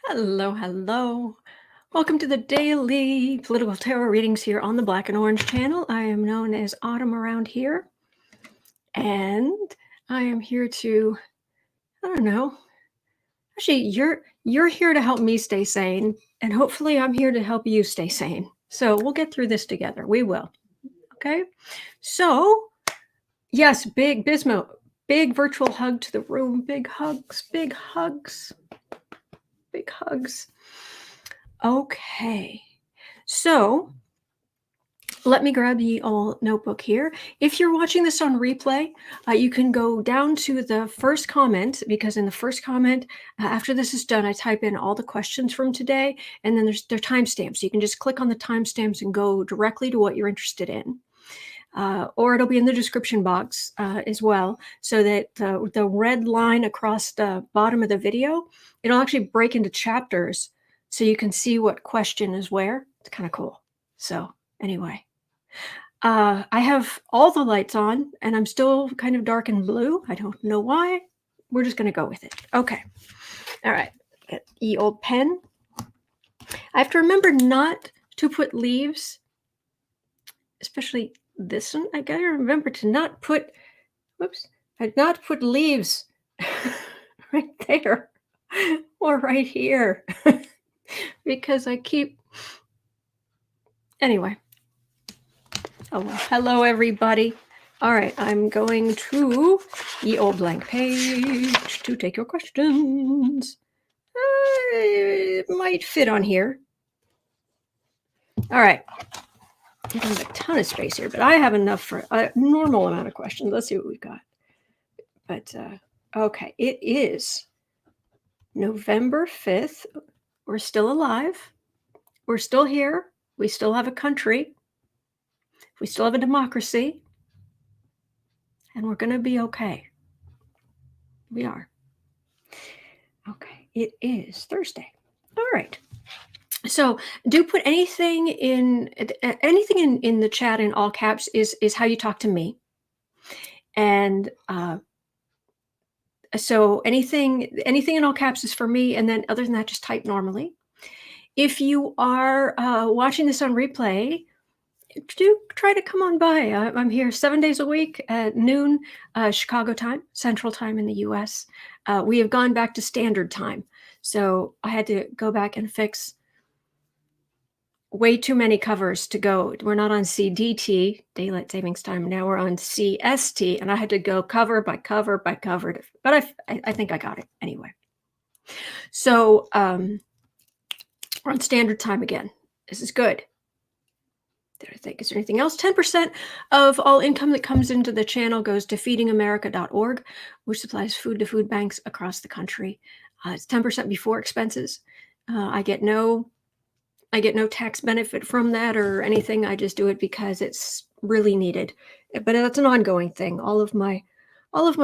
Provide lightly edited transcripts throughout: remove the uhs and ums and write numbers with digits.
Hello, hello. Welcome to the daily political tarot readings here on the Black and Orange channel. I am known as Autumn around here, and I am here to, I don't know. Actually, you're here to help me stay sane, and hopefully I'm here to help you stay sane. So we'll get through this together. We will. Okay? So, yes, big Bismo, big virtual hug to the room. Big hugs, big hugs. Big hugs. Okay. So, let me grab the old notebook here. If you're watching this on replay, you can go down to the first comment, because in the first comment, after this is done, I type in all the questions from today, and then there's their timestamps. So you can just click on the timestamps and go directly to what you're interested in. Or it'll be in the description box as well, so that the red line across the bottom of the video, it'll actually break into chapters so you can see what question is where. It's kind of cool. So anyway. I have all the lights on, and I'm still kind of dark and blue. I don't know why. We're just going to go with it. Okay. All right. Get the old pen. I have to remember not to put leaves, especially this one. I got to remember to not put, not put leaves right there or right here because I keep, anyway. Oh, well, hello, everybody. All right, I'm going to the old blank page to take your questions. It might fit on here. All right. I don't have a ton of space here, but I have enough for a normal amount of questions. Let's see what we've got. But, okay, it is November 5th. We're still alive. We're still here. We still have a country. We still have a democracy. And we're going to be okay. We are. Okay, it is Thursday. All right. So do put anything in the chat in all caps is how you talk to me. And so anything in all caps is for me. And then other than that, just type normally. If you are watching this on replay, do try to come on by. I'm here 7 days a week at noon, Chicago time, Central time in the US. We have gone back to standard time. So I had to go back and fix way too many covers to go. We're not on CDT, daylight savings time. Now we're on CST, and I had to go cover by cover by cover. But I think I got it anyway. So we're on standard time again. This is good. Did I think, is there anything else? 10% of all income that comes into the channel goes to feedingamerica.org, which supplies food to food banks across the country. It's 10% before expenses. I get no tax benefit from that or anything. I just do it because it's really needed. But that's an ongoing thing. All of my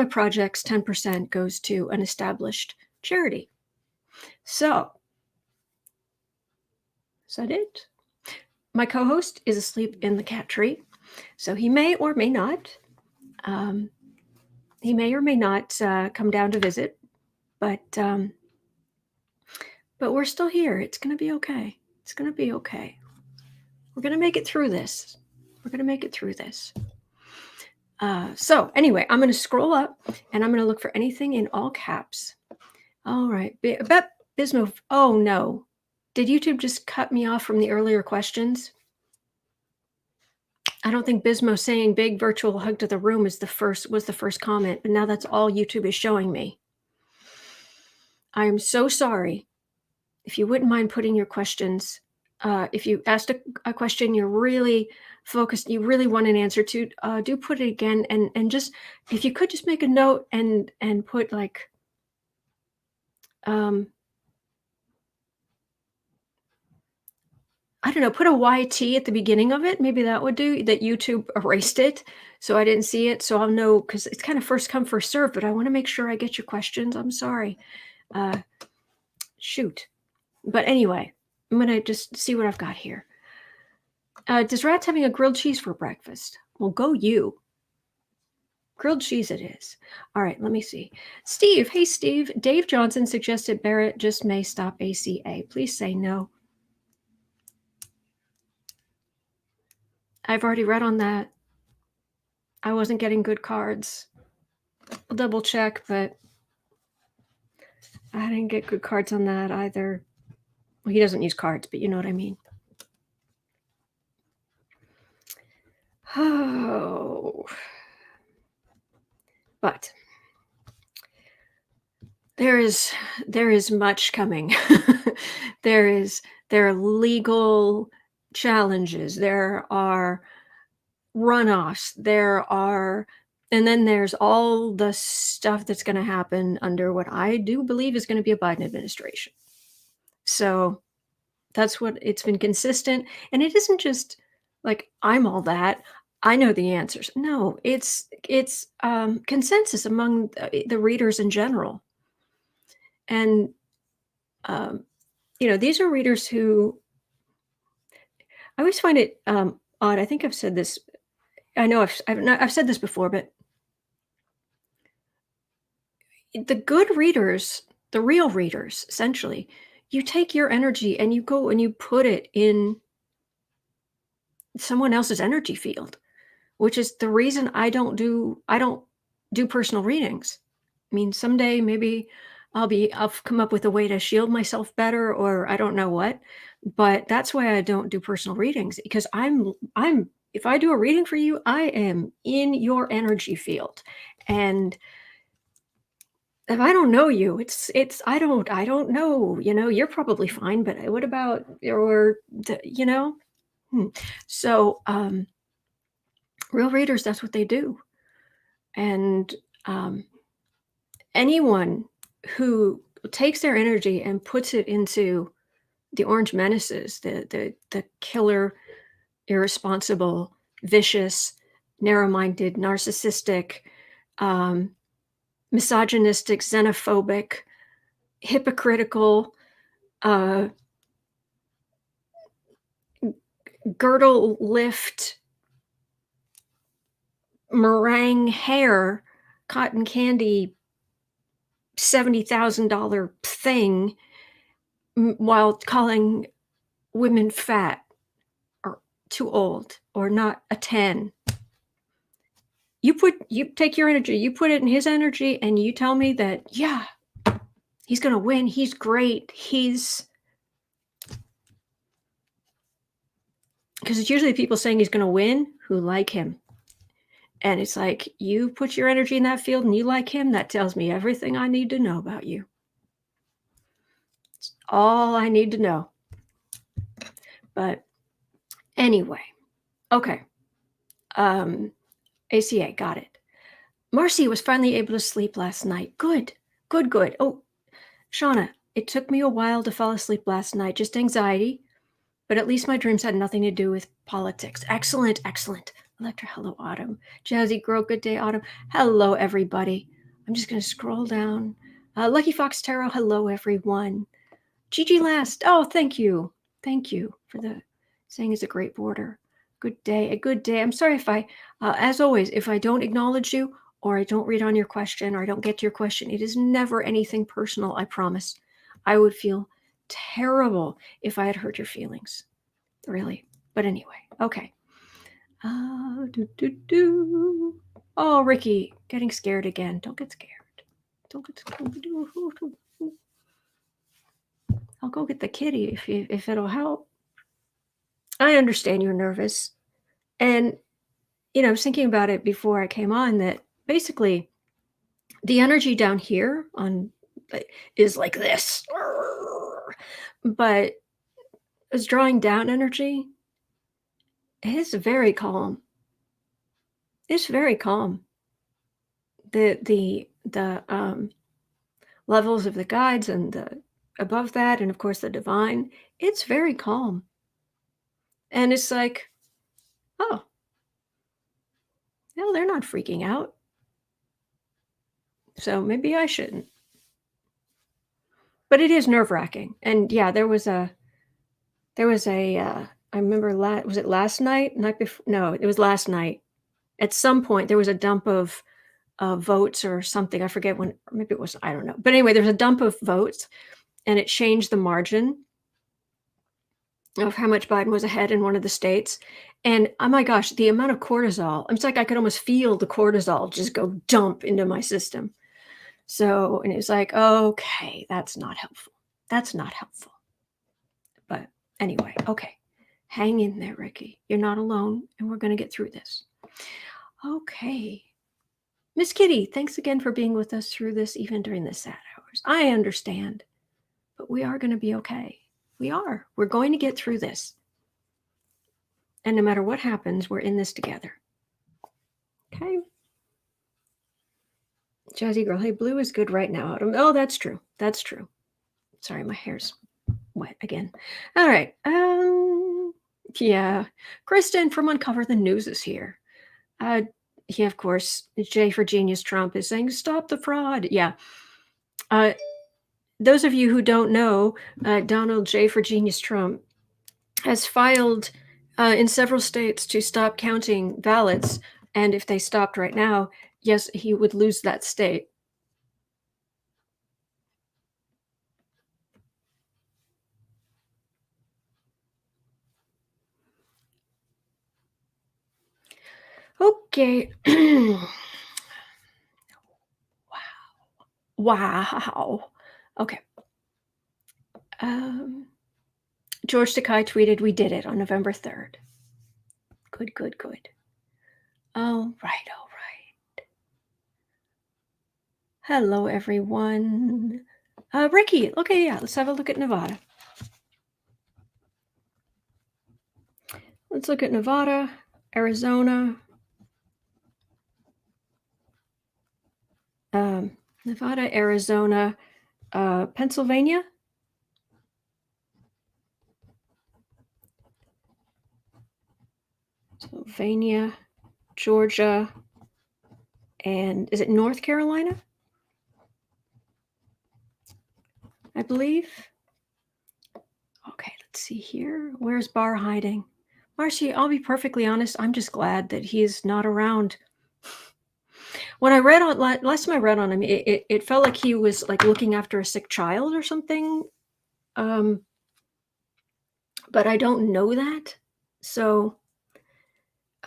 projects, 10% goes to an established charity. So is that it? My co-host is asleep in the cat tree, so he may or may not. He may or may not come down to visit, but we're still here. It's going to be okay. It's going to be okay. We're going to make it through this. We're going to make it through this. So anyway, I'm going to scroll up and I'm going to look for anything in all caps. All right. Bismo. Oh, no. Did YouTube just cut me off from the earlier questions? I don't think Bismo saying big virtual hug to the room was the first comment, but now that's all YouTube is showing me. I am so sorry. If you wouldn't mind putting your questions, if you asked a question you're really focused, you really want an answer to, do put it again. And just, if you could just make a note and put like, I don't know, put a YT at the beginning of it. Maybe that would do, that YouTube erased it. So I didn't see it. So I'll know, because it's kind of first come, first serve, but I want to make sure I get your questions. I'm sorry. Shoot. But anyway, I'm going to just see what I've got here. Does Rat's having a grilled cheese for breakfast? Well, go you. Grilled cheese it is. All right, let me see. Steve, hey Steve. Dave Johnson suggested Barrett just may stop ACA. Please say no. I've already read on that. I wasn't getting good cards. I'll double check, but I didn't get good cards on that either. Well, he doesn't use cards, but you know what I mean. Oh. But there is much coming. there there are legal challenges. There are runoffs. And then there's all the stuff that's going to happen under what I do believe is going to be a Biden administration. So that's what it's been consistent. And it isn't just like I'm all that. I know the answers. No, it's consensus among the readers in general. And these are readers who I always find it odd. I think I've said this. I know I've said this before, but the good readers, the real readers, essentially, you take your energy and you go and you put it in someone else's energy field, which is the reason I don't do personal readings. I mean, someday maybe I'll come up with a way to shield myself better, or I don't know what, but that's why I don't do personal readings, because I'm if I do a reading for you, I am in your energy field. And if I don't know you, I don't know, you're probably fine, but what about, or Hmm. So real readers, that's what they do. And anyone who takes their energy and puts it into the orange menaces, the killer, irresponsible, vicious, narrow-minded, narcissistic, um, misogynistic, xenophobic, hypocritical, uh, girdle lift, meringue hair, cotton candy, $70,000 thing, while calling women fat or too old or not a 10. You take your energy, you put it in his energy, and you tell me that, yeah, he's gonna win, he's great, because it's usually people saying he's gonna win who like him. And it's like, you put your energy in that field and you like him, that tells me everything I need to know about you. It's all I need to know. But anyway, okay. ACA, got it. Marcy was finally able to sleep last night. Good, good, good. Oh, Shauna, it took me a while to fall asleep last night, just anxiety, but at least my dreams had nothing to do with politics. Excellent, excellent. Electra, hello, Autumn. Jazzy Girl, good day, Autumn. Hello, everybody. I'm just going to scroll down. Lucky Fox Tarot, hello, everyone. Gigi Last, oh, thank you. Thank you for the saying it's a great border. Good day, a good day. I'm sorry if as always, if I don't acknowledge you or I don't read on your question or I don't get to your question, it is never anything personal, I promise. I would feel terrible if I had hurt your feelings, really. But anyway, okay. Oh, Ricky, getting scared again. Don't get scared. Don't get scared. I'll go get the kitty if it'll help. I understand you're nervous. And, I was thinking about it before I came on that basically the energy down here is like this. But as drawing down energy, it is very calm. It's very calm. The levels of the guides and the above that, and of course the divine, it's very calm. And it's like, oh, no, they're not freaking out. So maybe I shouldn't. But it is nerve-wracking. And yeah, there was a I remember was it last night? Night before? No, it was last night. At some point there was a dump of votes or something. I forget when, maybe it was, I don't know. But anyway, there's a dump of votes, and it changed the margin of how much Biden was ahead in one of the states. And oh my gosh, the amount of cortisol, it's like I could almost feel the cortisol just go dump into my system. So, and it's like, okay, that's not helpful. That's not helpful. But anyway, okay. Hang in there, Ricky. You're not alone, and we're going to get through this. Okay. Miss Kitty, thanks again for being with us through this, even during the sad hours. I understand, but we are going to be okay. We are. We're going to get through this. And no matter what happens, we're in this together. Okay. Jazzy girl, hey, blue is good right now. Oh, that's true. That's true. Sorry, my hair's wet again. All right. Yeah. Kristen from Uncover the News is here. Yeah, of course, J for Genius Trump is saying, stop the fraud. Yeah. Those of you who don't know, Donald J for Genius Trump has filed in several states to stop counting ballots. And if they stopped right now, yes, he would lose that state. Okay. Wow. Okay. George Takei tweeted, we did it on November 3rd. Good, good, good. All right, all right. Hello, everyone. Ricky, okay, yeah, let's have a look at Nevada. Let's look at Nevada, Arizona. Nevada, Arizona, Pennsylvania. Pennsylvania, Georgia, and is it North Carolina? I believe. Okay, let's see here. Where's Barr hiding? Marcy, I'll be perfectly honest. I'm just glad that he's not around. When I read on last time I read on him, it felt like he was like looking after a sick child or something. But I don't know that. So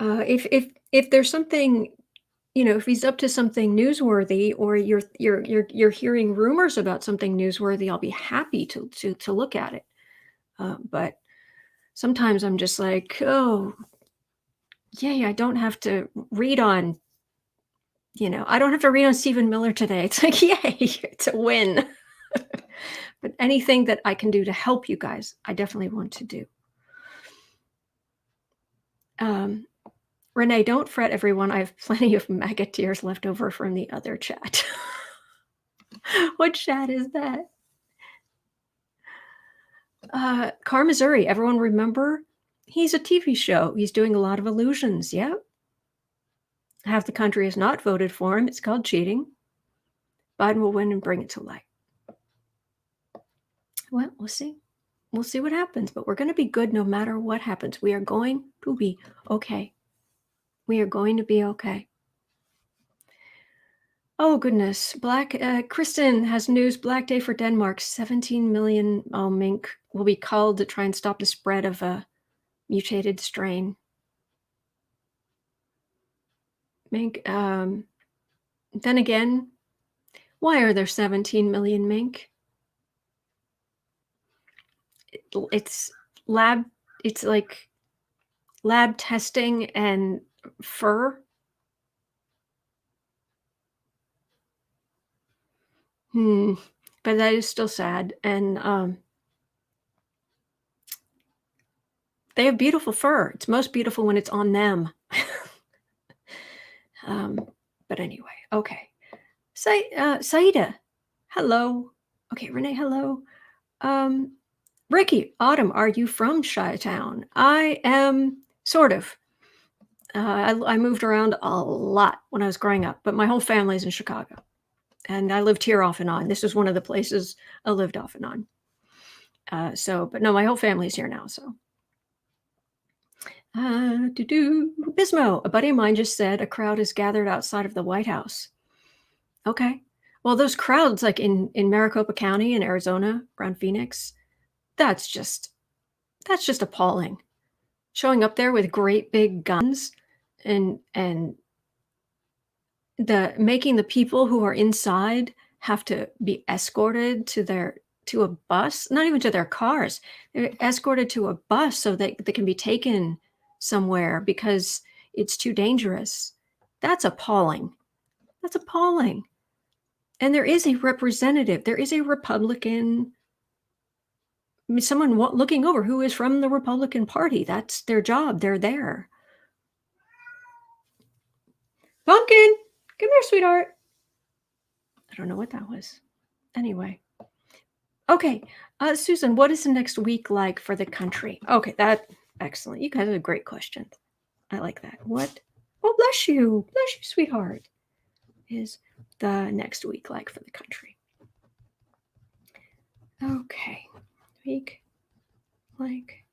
if there's something, if he's up to something newsworthy, or you're hearing rumors about something newsworthy, I'll be happy to look at it. But sometimes I'm just like, oh, yay, I don't have to read on. I don't have to read on Stephen Miller today. It's like, yay, it's a win. But anything that I can do to help you guys, I definitely want to do. Renee, don't fret, everyone. I have plenty of MAGA tears left over from the other chat. What chat is that? Car Missouri, everyone remember? He's a TV show. He's doing a lot of illusions. Yeah. Half the country has not voted for him. It's called cheating. Biden will win and bring it to light. Well, we'll see. We'll see what happens, but we're going to be good no matter what happens. We are going to be okay. We are going to be okay. Oh, goodness. Kristen has news. Black Day for Denmark. 17 million mink will be culled to try and stop the spread of a mutated strain. Mink. Then again, why are there 17 million mink? It's like lab testing and fur. But that is still sad. And they have beautiful fur. It's most beautiful when it's on them. But anyway, okay. Saida, hello. Okay, Renee, hello. Ricky, Autumn, are you from Chi-Town? I am, sort of. I moved around a lot when I was growing up, but my whole family's in Chicago. And I lived here off and on. This is one of the places I lived off and on. But no, my whole family's here now, so. Bismo, a buddy of mine just said a crowd is gathered outside of the White House. Okay. Well, those crowds like in Maricopa County in Arizona around Phoenix, that's just that's just appalling. Showing up there with great big guns and the making the people who are inside have to be escorted to a bus, not even to their cars. They're escorted to a bus so that they can be taken somewhere because it's too dangerous. That's appalling. That's appalling. And there is a representative. There is a Republican, I mean, someone looking over who is from the Republican Party. That's their job. They're there. Pumpkin, come here, sweetheart. I don't know what that was. Anyway. Okay. Susan, what is the next week like for the country? Okay, excellent. You guys have great questions. I like that. What? Oh, bless you. Bless you, sweetheart. Is the next week like for the country? Okay. Week like.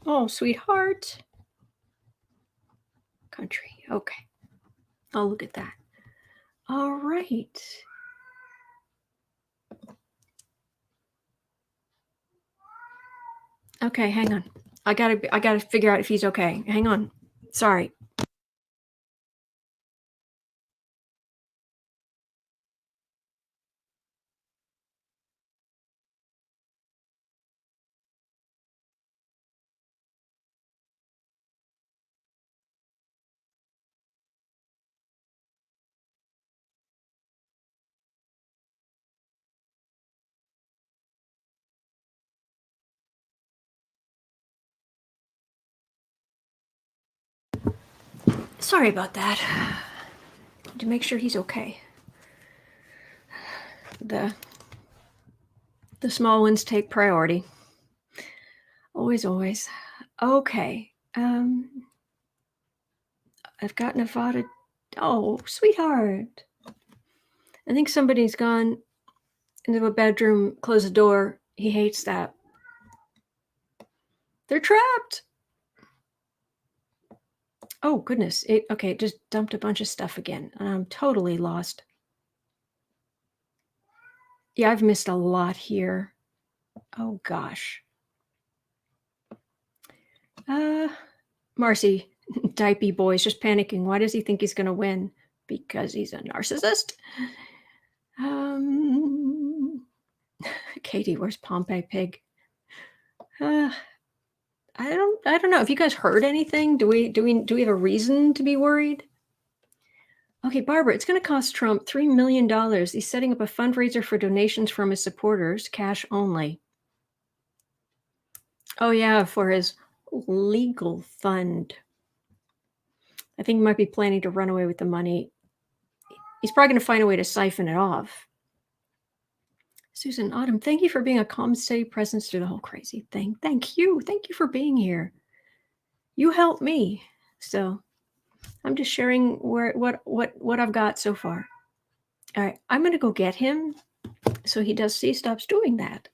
Oh, sweetheart. Country. Okay. I'll look at that. All right. Okay, hang on. I gotta figure out if he's okay. Hang on. Sorry. Sorry about that. To make sure he's okay. The small ones take priority. Always, always. Okay. I've got Nevada. Oh, sweetheart. I think somebody's gone into a bedroom, closed the door. He hates that. They're trapped. Oh, goodness. It just dumped a bunch of stuff again. And I'm totally lost. Yeah, I've missed a lot here. Oh, gosh. Marcy, Dipey boy's just panicking. Why does he think he's going to win? Because he's a narcissist. Katie, where's Pompey Pig? I don't know. Have you guys heard anything? Do we have a reason to be worried? Okay, Barbara, it's going to cost Trump $3 million. He's setting up a fundraiser for donations from his supporters, cash only. Oh yeah, for his legal fund. I think he might be planning to run away with the money. He's probably going to find a way to siphon it off. Susan Autumn, thank you for being a calm, steady presence through the whole crazy thing. Thank you. Thank you for being here. You helped me. So I'm just sharing what I've got so far. All right, I'm going to go get him so he stops doing that.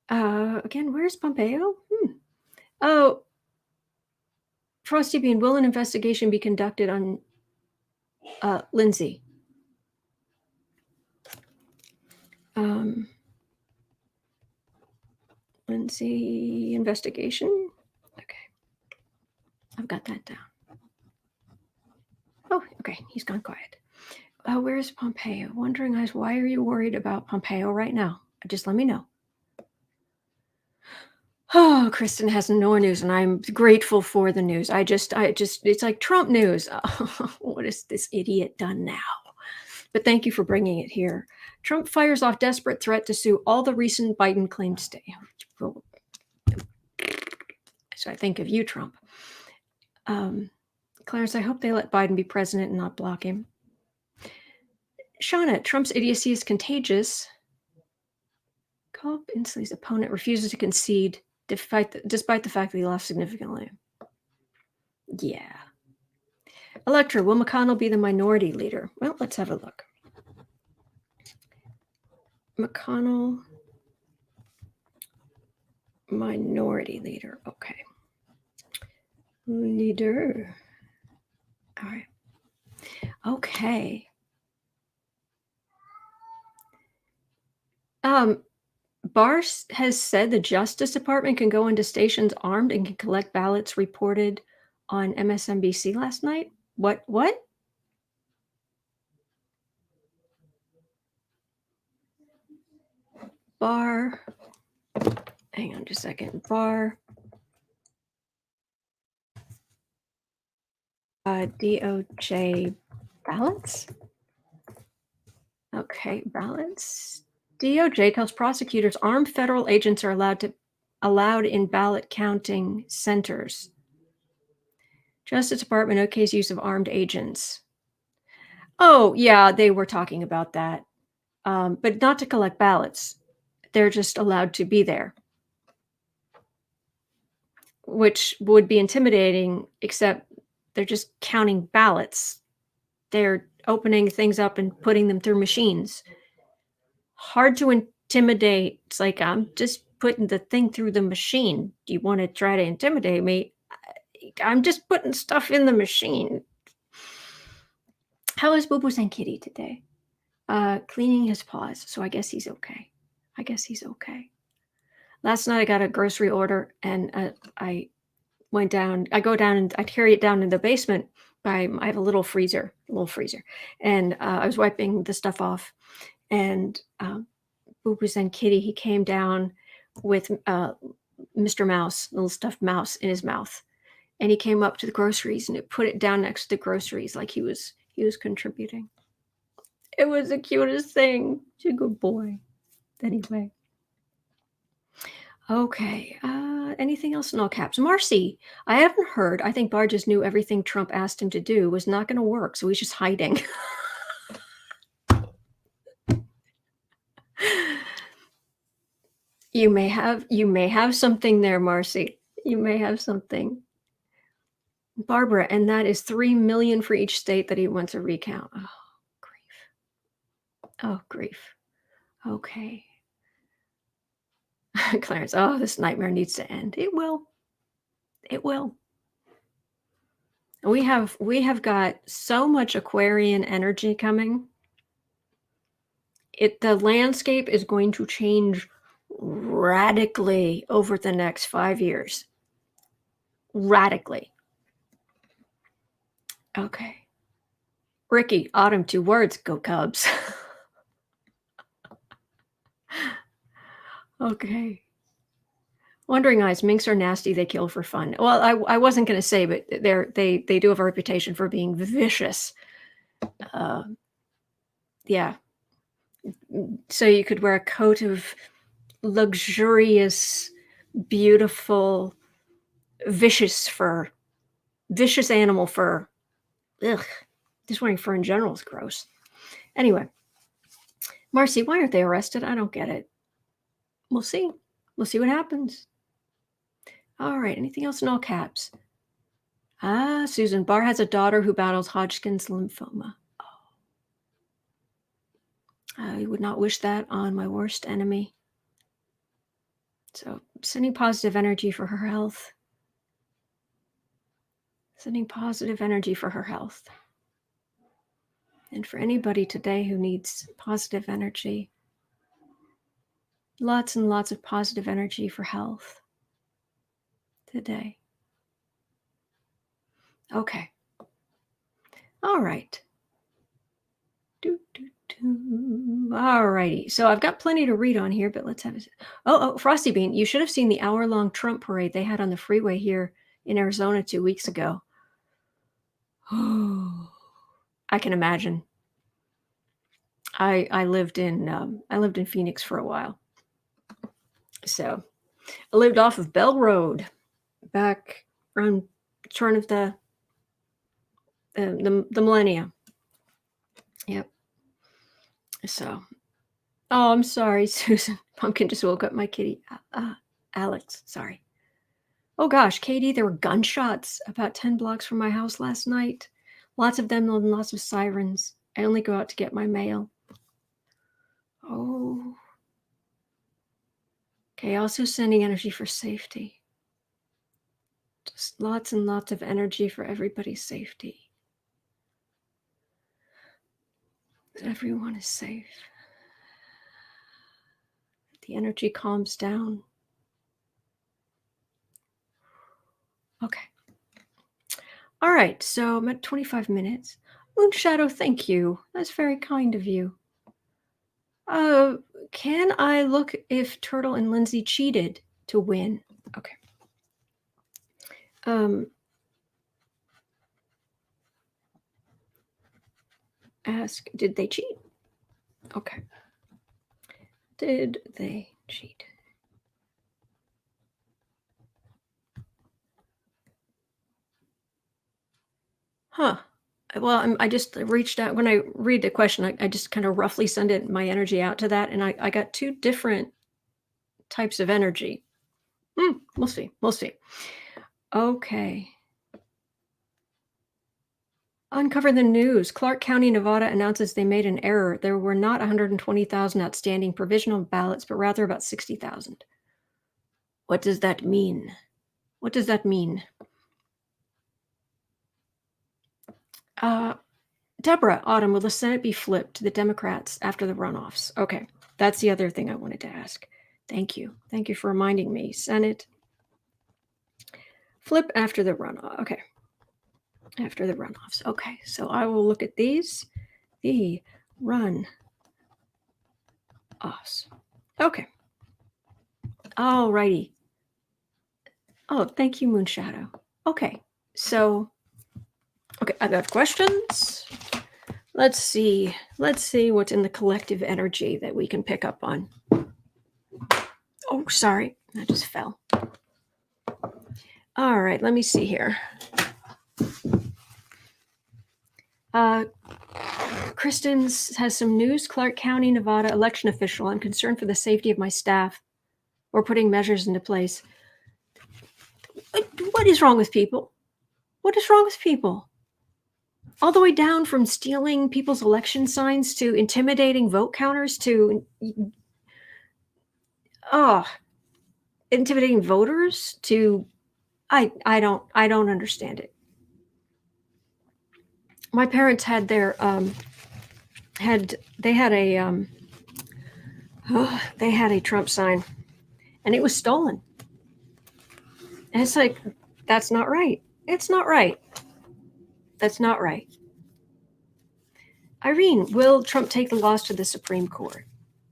Again, where's Pompeo? Oh, Frosty Bean, will an investigation be conducted on Lindsay? Lindsay investigation. Okay, I've got that down. Oh, okay, he's gone quiet. Where's Pompeo? Wondering, guys, why are you worried about Pompeo right now? Just let me know. Oh, Kristen has no news, and I'm grateful for the news. It's like Trump news. What has this idiot done now? But thank you for bringing it here. Trump fires off desperate threat to sue all the recent Biden claimed stay. So I think of you, Trump. Clarence, I hope they let Biden be president and not block him. Shauna, Trump's idiocy is contagious. Culp Inslee's opponent refuses to concede despite the fact that he lost significantly. Yeah. Electra, will McConnell be the minority leader? Well, let's have a look. McConnell, minority leader. Okay. Leader. All right. Okay. Um, Barr has said the Justice Department can go into stations armed and can collect ballots, reported on MSNBC last night. What? Barr, hang on just a second. Barr, DOJ ballots? Okay, ballots. DOJ tells prosecutors armed federal agents are allowed in ballot counting centers. Justice Department okays use of armed agents. Oh, yeah, they were talking about that, but not to collect ballots. They're just allowed to be there, which would be intimidating, except they're just counting ballots. They're opening things up and putting them through machines. Hard to intimidate. It's like, I'm just putting the thing through the machine. Do you want to try to intimidate me? I'm just putting stuff in the machine. How is Boo Boo and Kitty today? Cleaning his paws, so I guess he's okay. I guess he's okay. Last night I got a grocery order and I go down and I carry it down in the basement. I have a little freezer, and I was wiping the stuff off, and Boo Boo and Kitty, he came down with Mr. Mouse, little stuffed mouse in his mouth, and he came up to the groceries and it put it down next to the groceries like he was contributing. It was the cutest thing. He's a good boy. Anyway. Okay. Anything else in all caps? Marcy, I haven't heard. I think Barr just knew everything Trump asked him to do was not going to work, so he's just hiding. You may have something there, Marcy. You may have something. Barbara, and that is 3 million for each state that he wants a recount. Oh, grief. Oh, grief. Okay. Clarence, oh, this nightmare needs to end. It will. It will. We have got so much Aquarian energy coming. The landscape is going to change radically over the next 5 years. Radically. Okay. Ricky, autumn, 2 words, go Cubs. Okay. Wandering eyes, minks are nasty, they kill for fun. Well, I wasn't going to say, but they do have a reputation for being vicious. Yeah. So you could wear a coat of luxurious, beautiful, vicious fur, vicious animal fur. Ugh. Just wearing fur in general is gross. Anyway, Marcy, why aren't they arrested? I don't get it. We'll see. We'll see what happens. All right. Anything else in all caps? Susan, Barr has a daughter who battles Hodgkin's lymphoma. Oh. I would not wish that on my worst enemy. So, sending positive energy for her health. Sending positive energy for her health. And for anybody today who needs positive energy, lots and lots of positive energy for health today. Okay. All right. All righty. So I've got plenty to read on here, but let's have it. Oh, Frosty Bean, you should have seen the hour-long Trump parade they had on the freeway here in Arizona 2 weeks ago. Oh, I can imagine. I lived in Phoenix for a while. So I lived off of Bell Road back around turn of the millennia. Yep. So, oh, I'm sorry, Susan. Pumpkin just woke up my kitty. Alex, sorry. Oh gosh, Katie, there were gunshots about 10 blocks from my house last night. Lots of them and lots of sirens. I only go out to get my mail. Oh. Okay, also sending energy for safety. Just lots and lots of energy for everybody's safety. Everyone is safe. The energy calms down. Okay. All right. So I'm at 25 minutes. Moon Shadow, thank you. That's very kind of you. Uh, can I look if Turtle and Lindsay cheated to win? Okay. Ask, did they cheat? Okay. Did they cheat? Huh. Well, I just reached out when I read the question. I just kind of roughly send it my energy out to that, and I got two different types of energy. We'll see. We'll see. Okay. Uncover the news. Clark County, Nevada announces they made an error. There were not 120,000 outstanding provisional ballots, but rather about 60,000. What does that mean? What does that mean? Deborah, Autumn, will the Senate be flipped to the Democrats after the runoffs? Okay, that's the other thing I wanted to ask. Thank you. Thank you for reminding me. Senate flip after the runoff. Okay, after the runoffs. Okay, so I will look at these. The run offs. Okay. All righty. Oh, thank you, Moonshadow. Okay, so, okay, I got questions. Let's see. Let's see what's in the collective energy that we can pick up on. Oh, sorry, that just fell. All right, let me see here. Kristen has some news. Clark County, Nevada election official. I'm concerned for the safety of my staff. We're putting measures into place. What is wrong with people? What is wrong with people? All the way down from stealing people's election signs to intimidating vote counters to intimidating voters to I don't understand it. My parents had their they had a Trump sign and it was stolen. And it's like, that's not right. It's not right. That's not right. Irene, will Trump take the laws to the Supreme Court?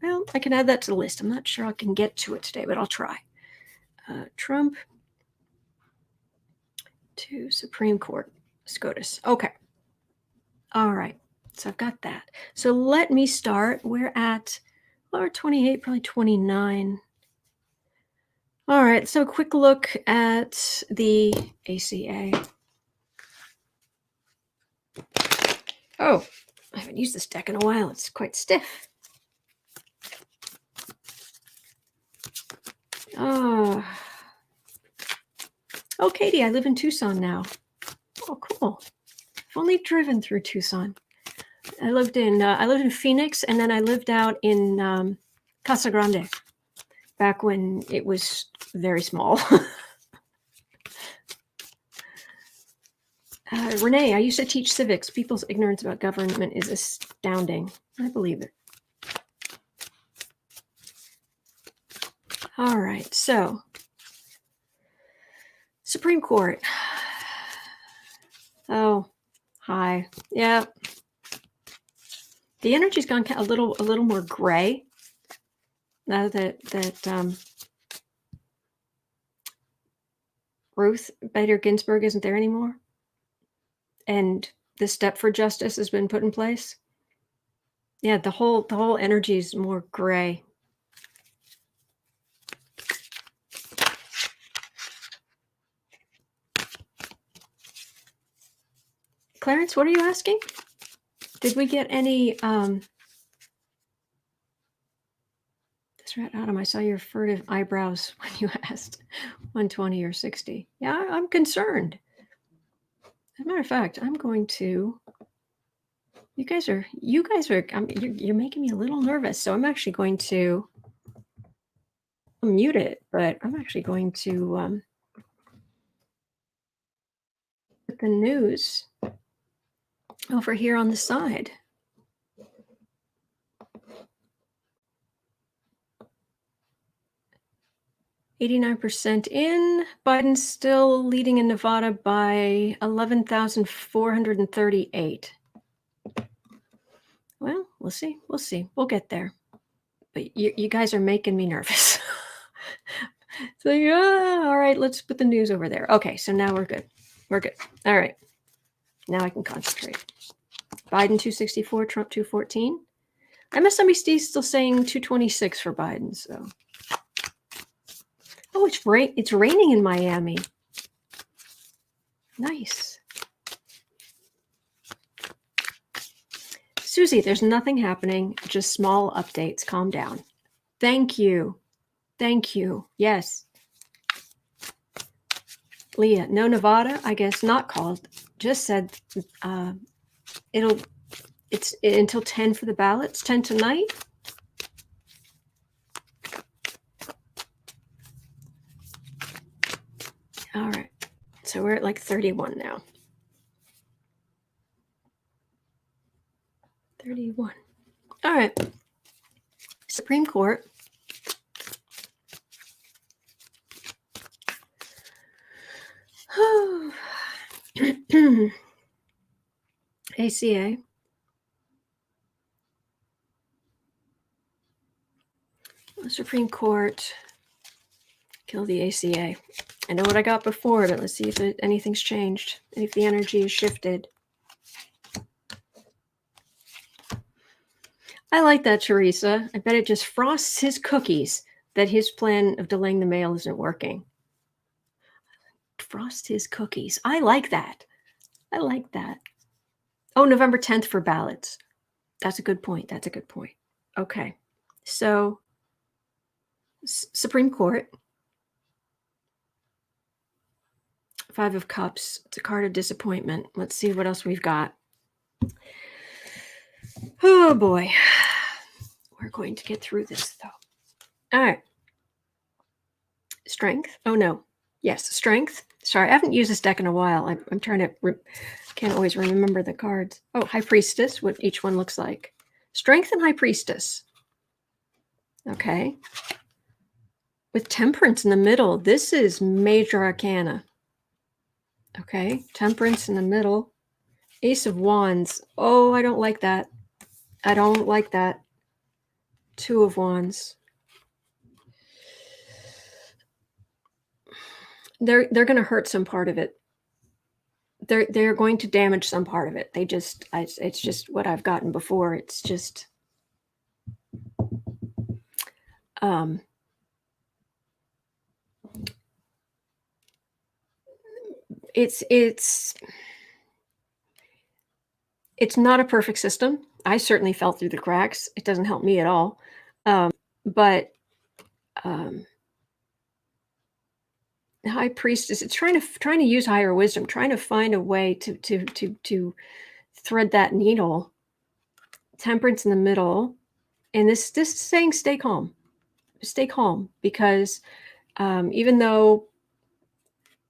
Well, I can add that to the list. I'm not sure I can get to it today, but I'll try. Trump to Supreme Court, SCOTUS. Okay. All right. So I've got that. So let me start. We're at 28, probably 29. All right. So a quick look at the ACA. Oh, I haven't used this deck in a while. It's quite stiff. Oh, Katie, I live in Tucson now. Oh, cool. I've only driven through Tucson. I lived in Phoenix, and then I lived out in Casa Grande back when it was very small. Renee, I used to teach civics. People's ignorance about government is astounding. I believe it. All right, so Supreme Court. Oh, hi. Yeah. The energy's gone a little more gray now that Ruth Bader Ginsburg isn't there anymore, and the Stepford justice has been put in place. Yeah, the whole energy is more gray. Clarence, what are you asking? Did we get any this rat Adam, I saw your furtive eyebrows when you asked 120 or 60. Yeah, I'm concerned. As a matter of fact, I'm going to you guys are you're making me a little nervous, so I'm actually going to mute it, but I'm actually going to put the news over here on the side. 89% in. Biden's still leading in Nevada by 11,438. Well, we'll see. We'll see. We'll get there. But you guys are making me nervous. So, yeah, all right, let's put the news over there. Okay, so now we're good. We're good. All right. Now I can concentrate. Biden 264, Trump 214. MSNBC is still saying 226 for Biden, so. Oh, it's raining in Miami. Nice. Susie, there's nothing happening, just small updates. Calm down. Thank you. Thank you. Yes. Leah, no Nevada, I guess not called. Just said it's until 10 for the ballots, 10 tonight. All right. So we're at like 31 now. 31. All right. Supreme Court. ACA. The Supreme Court. Kill the ACA. I know what I got before, but let's see if anything's changed. If the energy is shifted. I like that, Teresa. I bet it just frosts his cookies that his plan of delaying the mail isn't working. Frost his cookies. I like that. I like that. Oh, November 10th for ballots. That's a good point. That's a good point. Okay. So, Supreme Court. 5 of Cups. It's a card of disappointment. Let's see what else we've got. Oh, boy. We're going to get through this, though. All right. Strength. Oh, no. Yes, Strength. Sorry, I haven't used this deck in a while. I'm trying to... can't always remember the cards. Oh, High Priestess, what each one looks like. Strength and High Priestess. Okay. With Temperance in the middle, this is Major Arcana. Okay, Temperance in the middle. Ace of Wands. Oh, I don't like that. I don't like that. 2 of Wands. They're going to hurt some part of it. They're going to damage some part of it. It's just what I've gotten before. It's just it's not a perfect system. I certainly fell through the cracks. It doesn't help me at all. But High Priestess, it's trying to use higher wisdom, trying to find a way to thread that needle. Temperance in the middle, and this is saying stay calm, because even though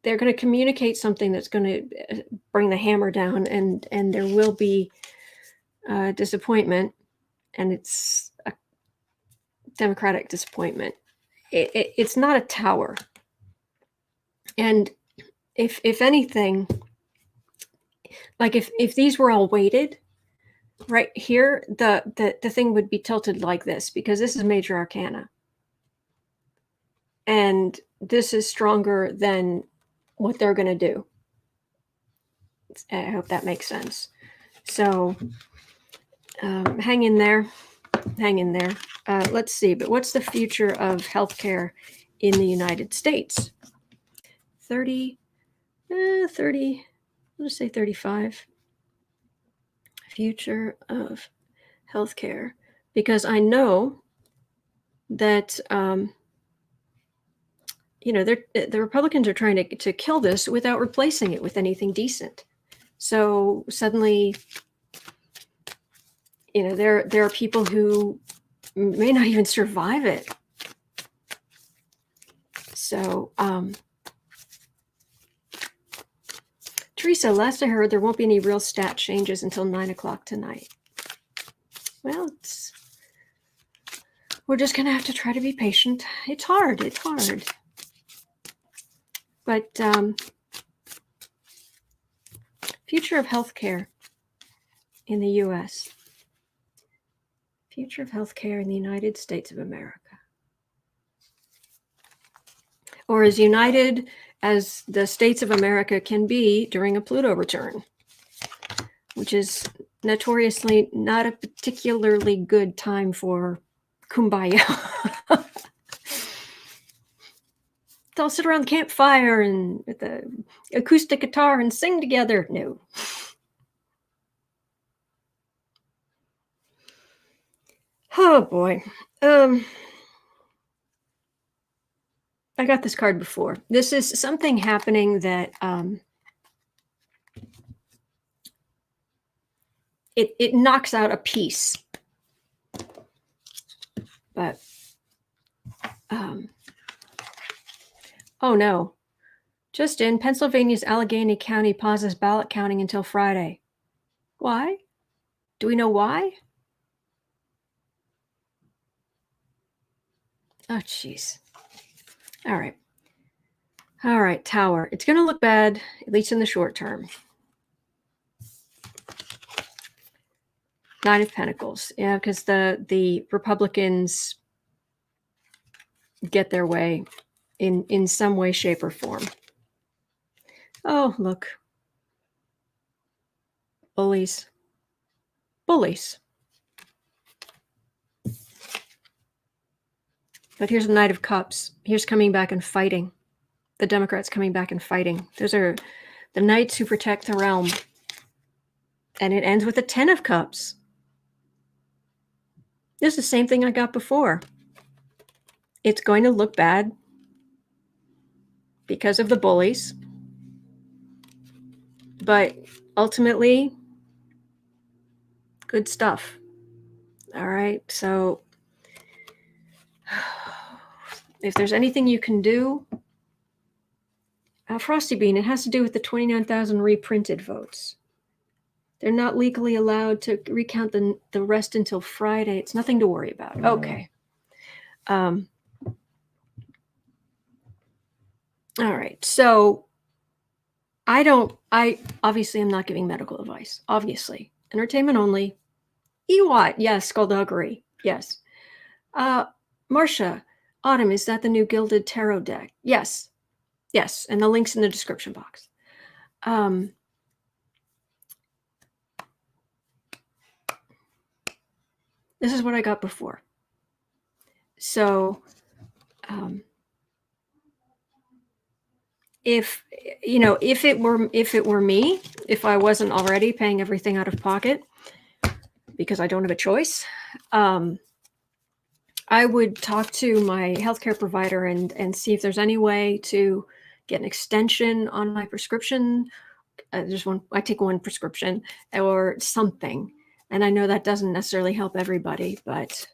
they're going to communicate something that's going to bring the hammer down, and there will be disappointment, and it's a democratic disappointment. It's not a tower. And if anything, like if these were all weighted right here, the thing would be tilted like this, because this is Major Arcana. And this is stronger than what they're going to do. I hope that makes sense. So hang in there. Let's see, but what's the future of healthcare in the United States? 30, let's just say 35. Future of healthcare, because I know that the Republicans are trying to kill this without replacing it with anything decent. So suddenly, there are people who may not even survive it. So, Teresa, last I heard, there won't be any real stat changes until 9 o'clock tonight. Well, we're just going to have to try to be patient. It's hard. But future of healthcare in the U.S. Future of healthcare in the United States of America. Or as united as the states of America can be during a Pluto return, which is notoriously not a particularly good time for kumbaya. All sit around the campfire and with the acoustic guitar and sing together. No. Oh boy. I got this card before. This is something happening that it knocks out a piece. But oh no. Just in, Pennsylvania's Allegheny County pauses ballot counting until Friday. Why? Do we know why? Oh, jeez. All right. All right, Tower. It's going to look bad, at least in the short term. Nine of Pentacles. Yeah, because the Republicans get their way in some way, shape, or form. Oh, look. Bullies. Bullies. But here's the Knight of Cups. Here's coming back and fighting. The Democrats coming back and fighting. Those are the knights who protect the realm. And it ends with the 10 of Cups. This is the same thing I got before. It's going to look bad because of the bullies. But ultimately, good stuff. All right, so if there's anything you can do, Frosty Bean, it has to do with the 29,000 reprinted votes. They're not legally allowed to recount the rest until Friday. It's nothing to worry about. Okay. All right. So I obviously am not giving medical advice. Obviously. Entertainment only. Ewot. Yes. Skullduggery. Yes. Marcia. Autumn, is that the new Gilded Tarot deck? Yes. Yes. And the link's in the description box. This is what I got before. So, if it were me, if I wasn't already paying everything out of pocket because I don't have a choice, I would talk to my healthcare provider and see if there's any way to get an extension on my prescription. I take one prescription or something. And I know that doesn't necessarily help everybody, but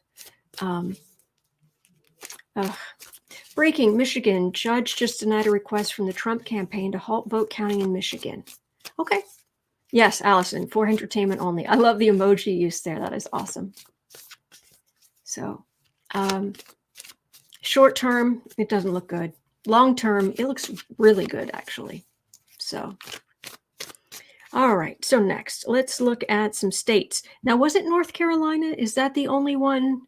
breaking, Michigan. Judge just denied a request from the Trump campaign to halt vote counting in Michigan. Okay. Yes, Allison, for entertainment only. I love the emoji use there. That is awesome. So short term, it doesn't look good. Long term, it looks really good, actually. So, all right. So next, let's look at some states. Now, was it North Carolina? Is that the only one?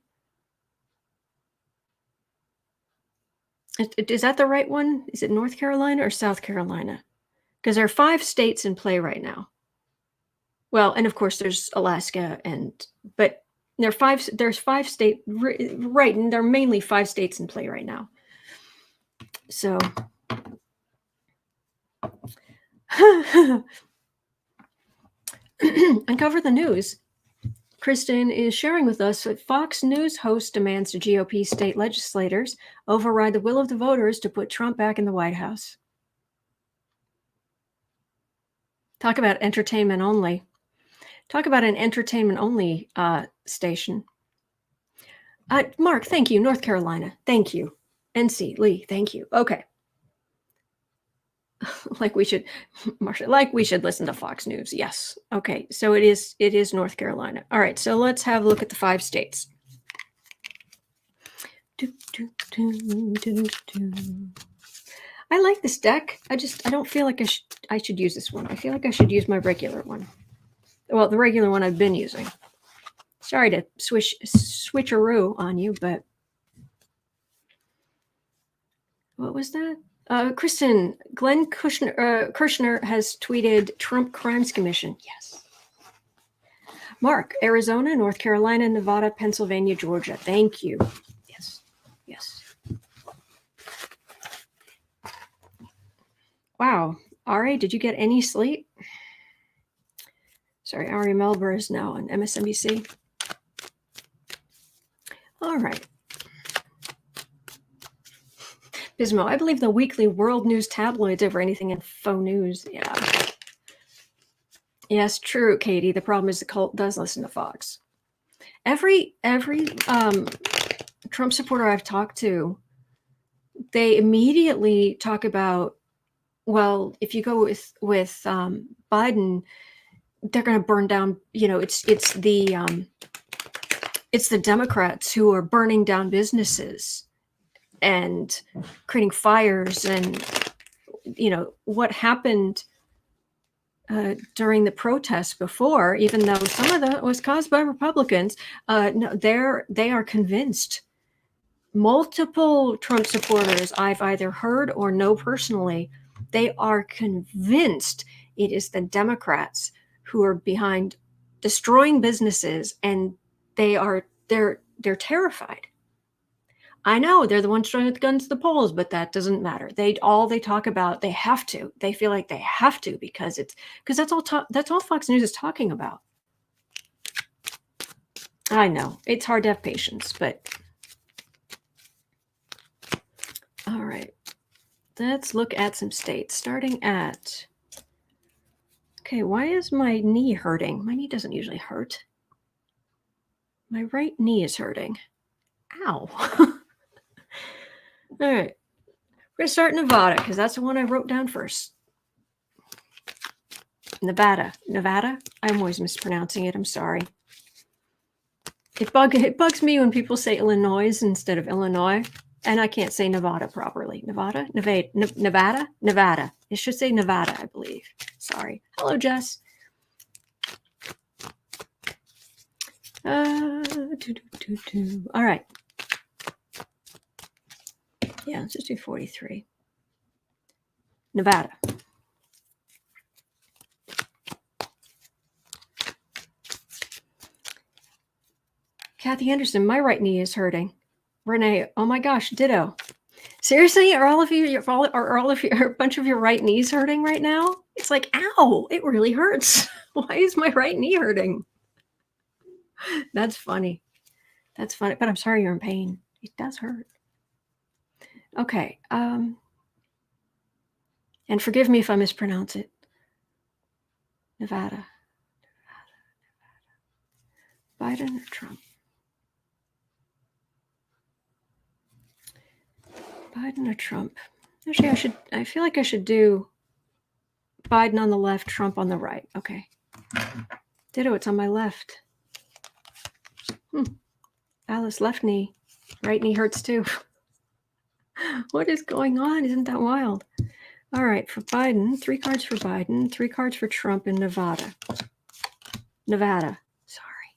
Is that the right one? Is it North Carolina or South Carolina? Because there are 5 states in play right now. Well, and of course there's Alaska, but there's 5 states, right? And there are mainly 5 states in play right now. So, uncover the news. Kristen is sharing with us that Fox News host demands to GOP state legislators override the will of the voters to put Trump back in the White House. Talk about entertainment only. Talk about an entertainment only station. Mark, thank you. North Carolina, thank you. NC, Lee, thank you. Okay. Marsha, we should listen to Fox News. Yes. Okay. So it is North Carolina. All right. So let's have a look at the 5 states. I like this deck. I don't feel like I should use this one. I feel like I should use my regular one. Well, the regular one I've been using. Sorry to switcheroo on you, but what was that? Kristen, Glenn Kirshner has tweeted Trump Crimes Commission. Yes. Mark, Arizona, North Carolina, Nevada, Pennsylvania, Georgia. Thank you. Yes. Yes. Wow. Ari, did you get any sleep? Sorry, Ari Melber is now on MSNBC. All right. Bismo, I believe the weekly world news tabloids over anything in faux news. Yeah. Yes, true, Katie. The problem is the cult does listen to Fox. Every Trump supporter I've talked to, they immediately talk about, well, if you go with Biden, they're going to burn down. You know, it's the Democrats who are burning down businesses and creating fires, and you know what happened during the protests before, even though some of that was caused by Republicans. No, they are convinced. Multiple Trump supporters I've either heard or know personally, they are convinced it is the Democrats who are behind destroying businesses, and they're terrified. I know they're the ones throwing the guns to the polls, but that doesn't matter. They talk about, they have to. They feel like they have to because that's all Fox News is talking about. I know it's hard to have patience, but all right. Let's look at some states, starting at. Okay, why is my knee hurting? My knee doesn't usually hurt. My right knee is hurting. Ow. All right. We're going to start Nevada because that's the one I wrote down first. Nevada. I'm always mispronouncing it. I'm sorry. It bugs me when people say Illinois instead of Illinois, and I can't say Nevada properly. Nevada. It should say Nevada, I believe. Sorry. Hello, Jess. All right. Yeah, let's just do 43. Nevada. Kathy Anderson, my right knee is hurting. Renee, oh my gosh, ditto. Seriously, are a bunch of your right knees hurting right now? It's like, ow, it really hurts. Why is my right knee hurting? That's funny. That's funny, but I'm sorry you're in pain. It does hurt. Okay. And forgive me if I mispronounce it. Nevada. Biden or Trump? Biden or Trump? Actually, I feel like I should do Biden on the left, Trump on the right. Okay. Ditto, it's on my left. Alice, left knee. Right knee hurts too. What is going on? Isn't that wild? All right, for Biden, 3 cards for Biden, 3 cards for Trump in Nevada. Sorry.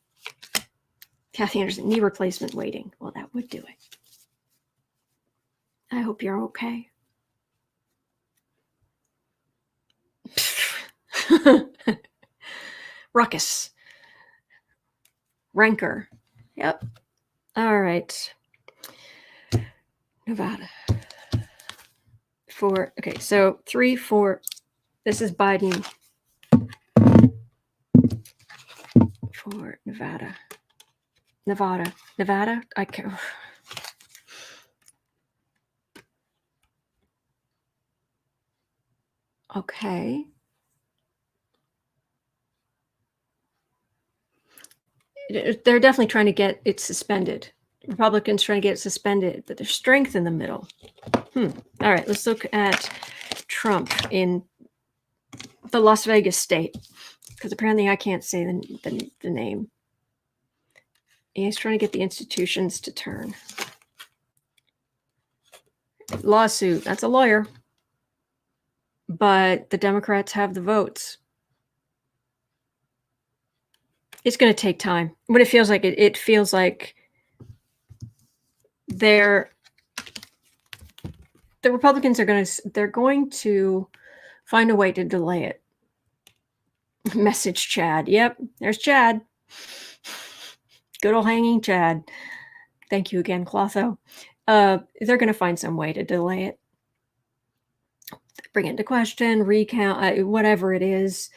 Kathy Anderson, knee replacement waiting. Well, that would do it. I hope you're okay. Ruckus. Rancor. Yep. All right. Nevada. Okay, so 3, 4. This is Biden for Nevada. I can't. Okay. They're definitely trying to get it suspended. Republicans trying to get it suspended, but there's strength in the middle. All right, let's look at Trump in the Las Vegas state, because apparently I can't say the name. He's trying to get the institutions to turn. Lawsuit. That's a lawyer. but the Democrats have the votes. It's going to take time. But it feels like it feels like the Republicans they're going to find a way to delay it. Message Chad. Yep, there's Chad. Good old hanging Chad. Thank you again, Clotho. They're going to find some way to delay it. Bring it into question, recount, whatever it is.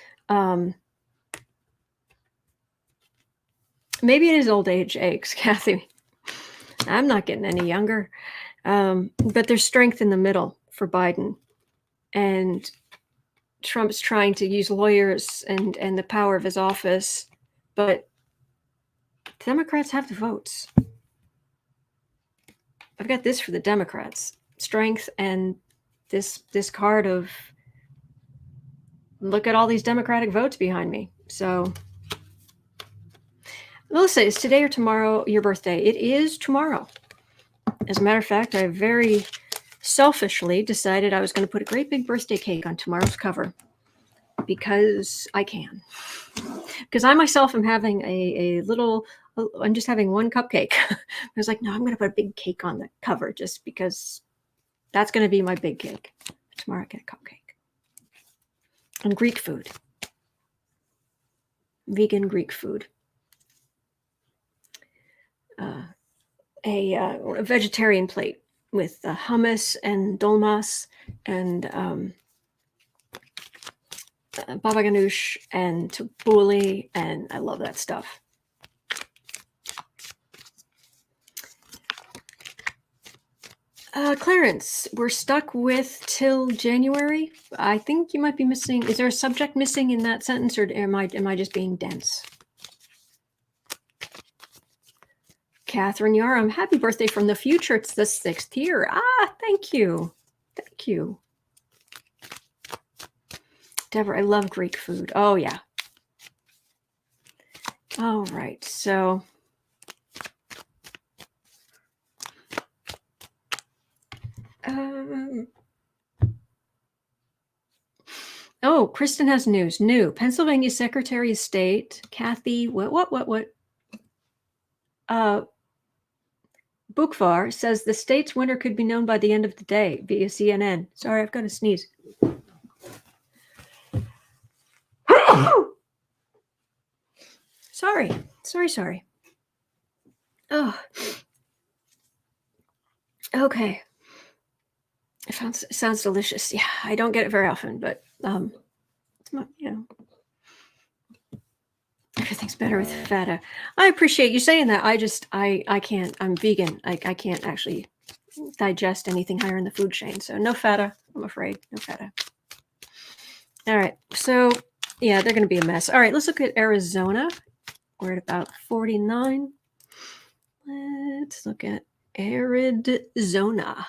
Maybe it is old age aches, Kathy. I'm not getting any younger. But there's strength in the middle for Biden. And Trump's trying to use lawyers and the power of his office. But Democrats have the votes. I've got this for the Democrats. Strength and this card of look at all these Democratic votes behind me. So, Melissa, is today or tomorrow your birthday? It is tomorrow. As a matter of fact, I very selfishly decided I was going to put a great big birthday cake on tomorrow's cover because I can. Because I myself am having I'm just having one cupcake. I was like, no, I'm going to put a big cake on the cover just because that's going to be my big cake. Tomorrow I get a cupcake. And Greek food. Vegan Greek food. A vegetarian plate with hummus and dolmas and baba ganoush and tabbouleh, and I love that stuff. Clarence, we're stuck with till January. I think you might be missing. Is there a subject missing in that sentence, or am I just being dense? Catherine Yaram, happy birthday from the future. It's the 6th year. Thank you. Thank you. Deborah, I love Greek food. Oh, yeah. All right. So, Kristen has news. New Pennsylvania Secretary of State, Kathy, what? Bukvar says the state's winner could be known by the end of the day via CNN. Sorry, I've got to sneeze. Sorry. Oh. Okay. It sounds delicious. Yeah, I don't get it very often, but it's not, everything's better with feta. I appreciate you saying that. I can't. I'm vegan. I can't actually digest anything higher in the food chain. So no feta, I'm afraid. No feta. All right. So yeah, they're going to be a mess. All right, let's look at Arizona. We're at about 49. Let's look at Arizona.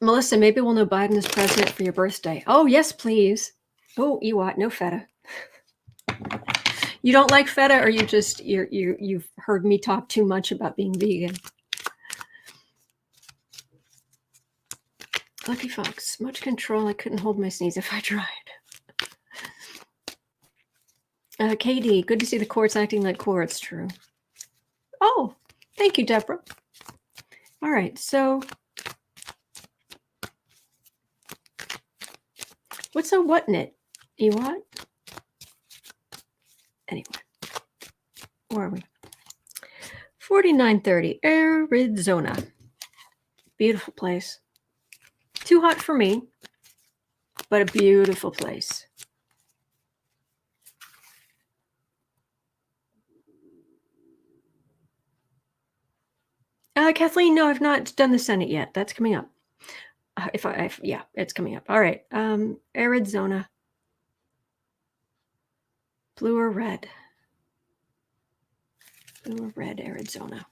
Melissa, maybe we'll know Biden is president for your birthday. Oh, yes, please. Oh, Ewat, no feta. You don't like feta, or you've heard me talk too much about being vegan? Lucky Fox, much control. I couldn't hold my sneeze if I tried. KD, good to see the courts acting like courts. True. Oh, thank you, Deborah. All right, so what's a what in it? Ewat? Anyway, where are we? 4930, Arizona. Beautiful place. Too hot for me, but a beautiful place. Kathleen, no, I've not done the Senate yet. That's coming up. Yeah, it's coming up. All right. Arizona. Blue or red? Blue or red, Arizona.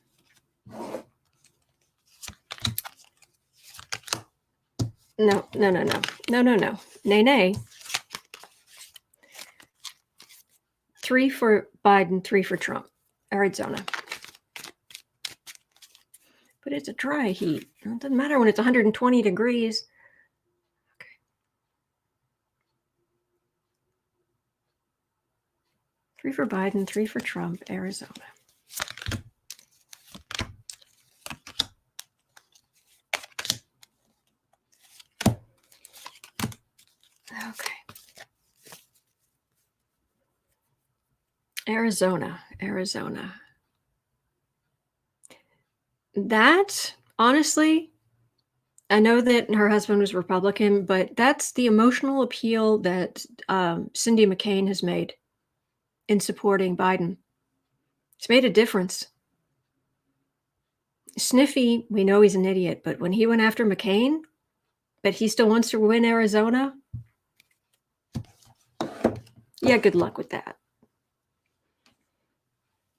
No. Nay. 3 for Biden, 3 for Trump. Arizona. but it's a dry heat. It doesn't matter when it's 120 degrees. Okay. 3 for Biden, 3 for Trump, Arizona. Okay. Arizona. That, honestly, I know that her husband was Republican, but that's the emotional appeal that Cindy McCain has made in supporting Biden. It's made a difference. Sniffy, we know he's an idiot, but when he went after McCain, but he still wants to win Arizona, yeah, good luck with that.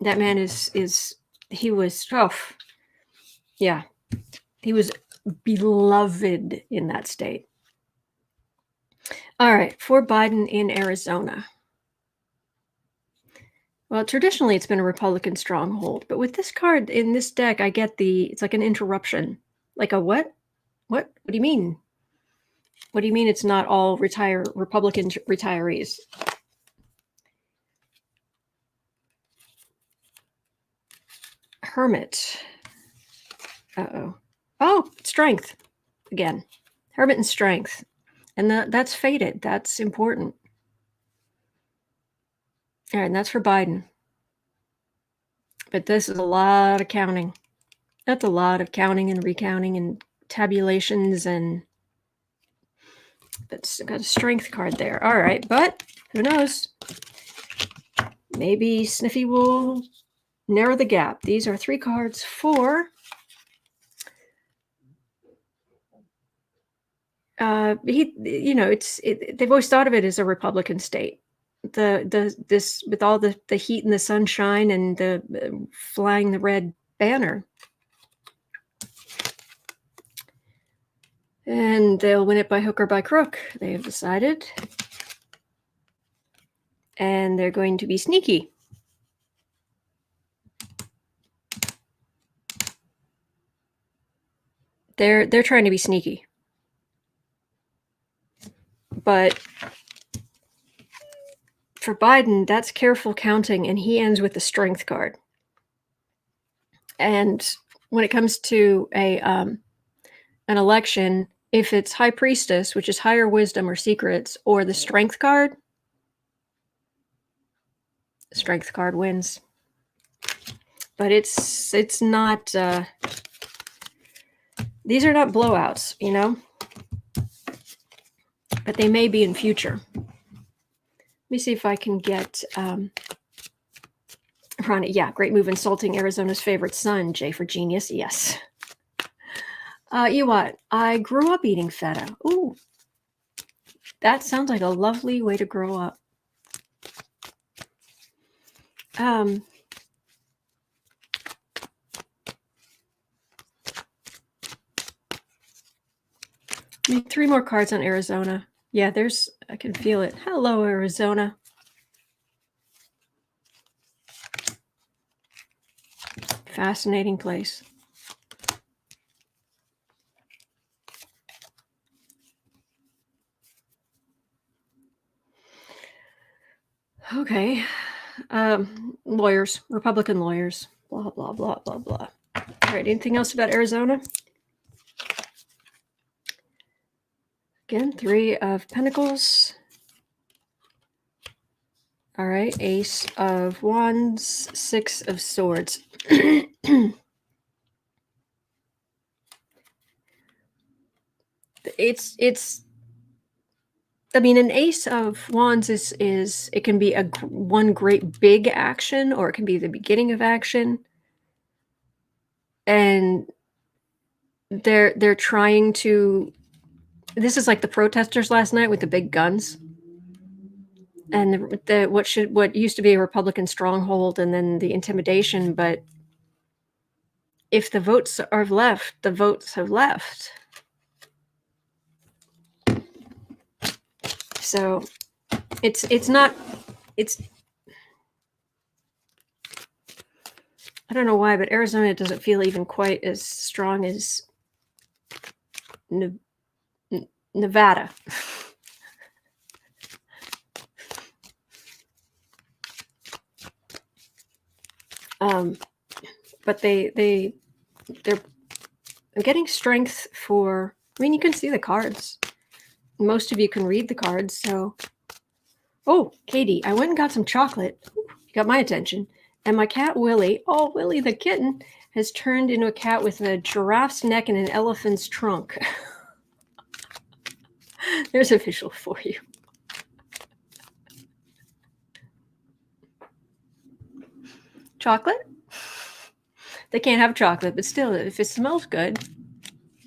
That man he was tough. Yeah, he was beloved in that state. All right, for Biden in Arizona. Well, traditionally it's been a Republican stronghold, but with this card in this deck, I get it's like an interruption. Like a what? What do you mean? What do you mean it's not all Republican retirees? Hermit. Uh-oh. Oh, strength. Again. Hermit and strength. And that's fated. That's important. All right, and that's for Biden. But this is a lot of counting. That's a lot of counting and recounting and tabulations, and that's got a strength card there. All right, but who knows? Maybe Sniffy will narrow the gap. These are 3 cards for they've always thought of it as a Republican state. This with all the heat and the sunshine and the flying the red banner. And they'll win it by hook or by crook, they have decided. And they're going to be sneaky. They're trying to be sneaky. But for Biden, that's careful counting, and he ends with the strength card. And when it comes to an election, if it's High Priestess, which is higher wisdom or secrets, or the strength card, the strength card wins. But it's not, these are not blowouts, you know? But they may be in future. Let me see if I can get, Ronnie, yeah, great move insulting Arizona's favorite son, J for genius, yes. You what? I grew up eating feta. Ooh, that sounds like a lovely way to grow up. Need 3 more cards on Arizona. Yeah, I can feel it. Hello, Arizona. Fascinating place. Okay. Lawyers, Republican lawyers, blah, blah, blah, blah, blah. All right, anything else about Arizona? Again, 3 of Pentacles. All right, Ace of Wands, 6 of Swords. I mean, an Ace of Wands is it can be one great big action, or it can be the beginning of action. And they're trying to, this is like the protesters last night with the big guns. And what used to be a Republican stronghold, and then the intimidation, but if the votes are left, the votes have left. So it's I don't know why, but Arizona doesn't feel even quite as strong as Nevada. But they're getting strength for, I mean, you can see the cards. Most of you can read the cards, so. Oh, Katie, I went and got some chocolate. You got my attention. And my cat, Willie, oh, Willie the kitten, has turned into a cat with a giraffe's neck and an elephant's trunk. There's a visual for you. Chocolate? They can't have chocolate, but still, if it smells good.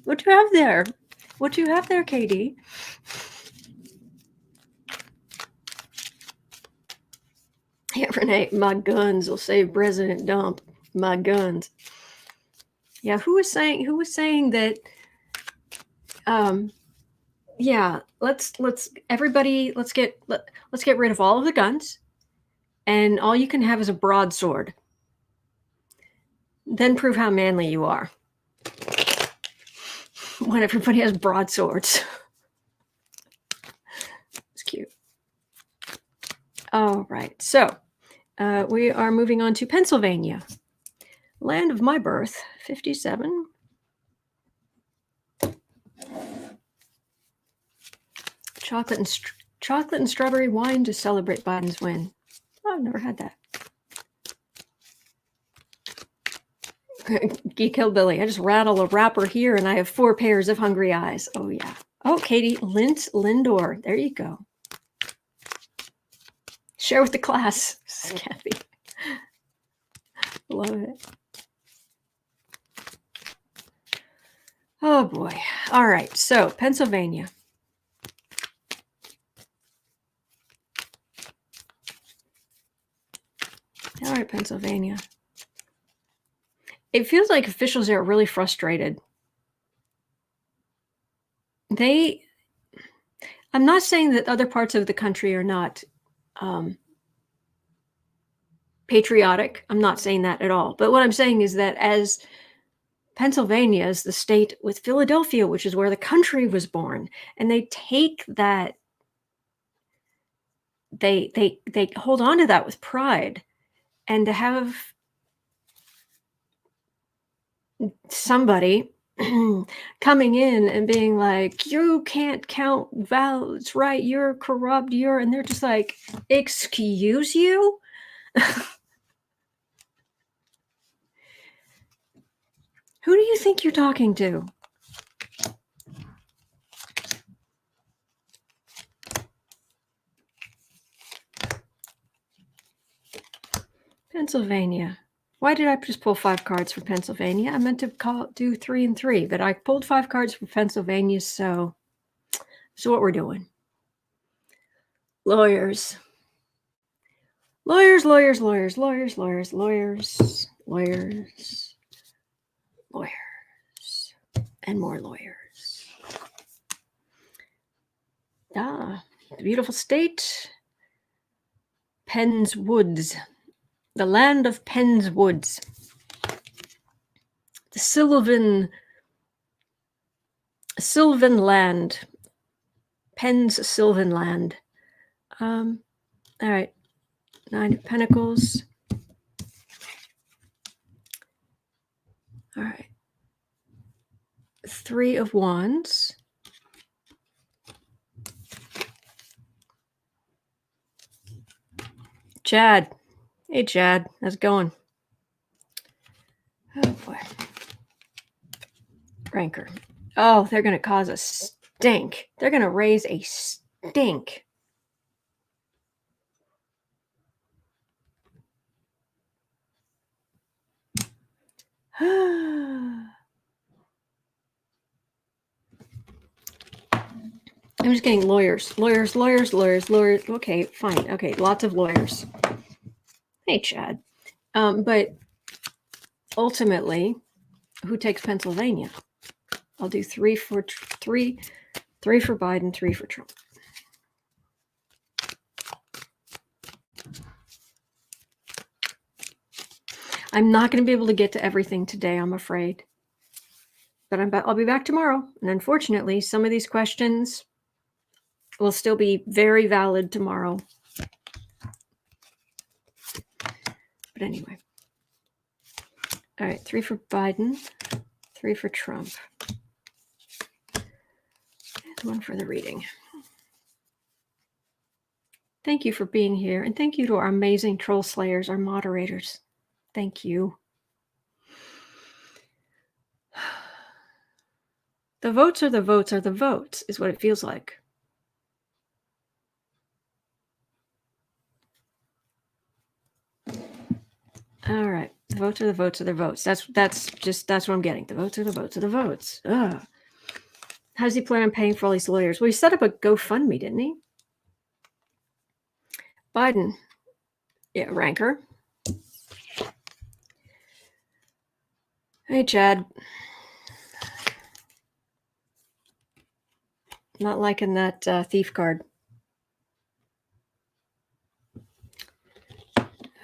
What do you have there? What do you have there, Katie? Yeah, Renee, my guns will save President Dump. My guns. Yeah, who was saying that? Yeah, let's get rid of all of the guns, and all you can have is a broadsword. Then prove how manly you are. When everybody has broadswords. It's cute. All right, so we are moving on to Pennsylvania, land of my birth, 57. Chocolate and strawberry wine to celebrate Biden's win. Oh, I've never had that. Geek Hillbilly. I just rattle a wrapper here and I have 4 pairs of hungry eyes. Oh, yeah. Oh, Katie, Lint Lindor. There you go. Share with the class, Kathy. Love it. Oh, boy. All right. So, Pennsylvania. All right, Pennsylvania. It feels like officials are really frustrated. I'm not saying that other parts of the country are not patriotic. I'm not saying that at all. But what I'm saying is that as Pennsylvania is the state with Philadelphia, which is where the country was born, and they take that, they hold on to that with pride, and to have somebody coming in and being like, you can't count votes, right? You're corrupt. And they're just like, excuse you? Who do you think you're talking to? Pennsylvania. Why did I just pull 5 cards for Pennsylvania? I meant to do 3 and 3, but I pulled 5 cards for Pennsylvania, so what we're doing. Lawyers. Lawyers, lawyers, lawyers, lawyers, lawyers, lawyers, lawyers, lawyers, and more lawyers. The beautiful state. Penn's Woods. The land of Penn's Woods. The Sylvan land. Penn's Sylvan land. All right. 9 of Pentacles. All right. 3 of Wands. Chad. Hey, Chad. How's it going? Oh, boy. Ranker. Oh, they're going to cause a stink. They're going to raise a stink. I'm just getting lawyers. Lawyers. Okay, fine. Okay, lots of lawyers. Hey, Chad. But ultimately, who takes Pennsylvania? I'll do 3 for Biden, 3 for Trump. I'm not going to be able to get to everything today, I'm afraid. But I'll be back tomorrow. And unfortunately, some of these questions will still be very valid tomorrow. But anyway. All right, 3 for Biden, 3 for Trump. And 1 for the reading. Thank you for being here. And thank you to our amazing troll slayers, our moderators. Thank you. The votes are the votes are the votes, is what it feels like. All right. The votes are the votes are the votes. That's what I'm getting. The votes are the votes are the votes. Ugh. How does he plan on paying for all these lawyers? Well, he set up a GoFundMe, didn't he? Biden. Yeah, ranker. Hey, Chad. Not liking that thief card.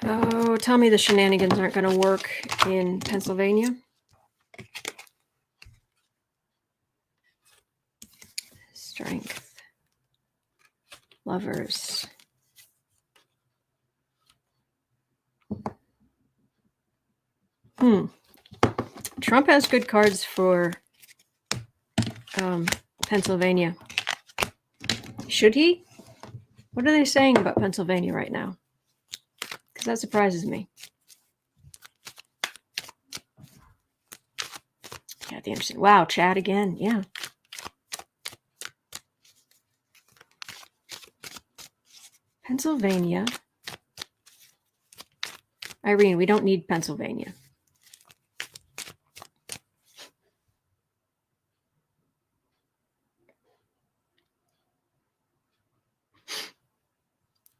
Oh, tell me the shenanigans aren't going to work in Pennsylvania. Strength. Lovers. Trump has good cards for Pennsylvania. Should he? What are they saying about Pennsylvania right now? Because that surprises me. Yeah, the interesting. Wow, Chad again. Yeah. Pennsylvania. Irene, we don't need Pennsylvania.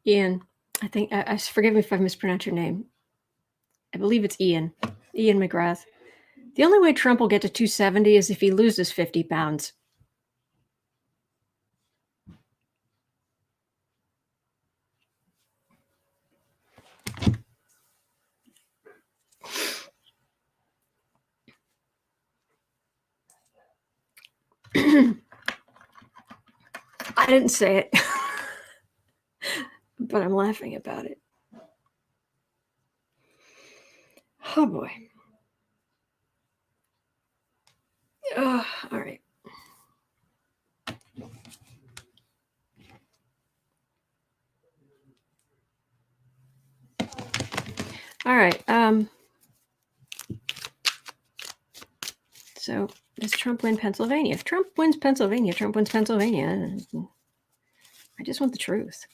Ian, I think, forgive me if I mispronounce your name. I believe it's Ian McGrath. The only way Trump will get to 270 is if he loses 50 pounds. I didn't say it, but I'm laughing about it. Oh boy. All right. All right. So does Trump win Pennsylvania? If Trump wins Pennsylvania, Trump wins Pennsylvania. I just want the truth.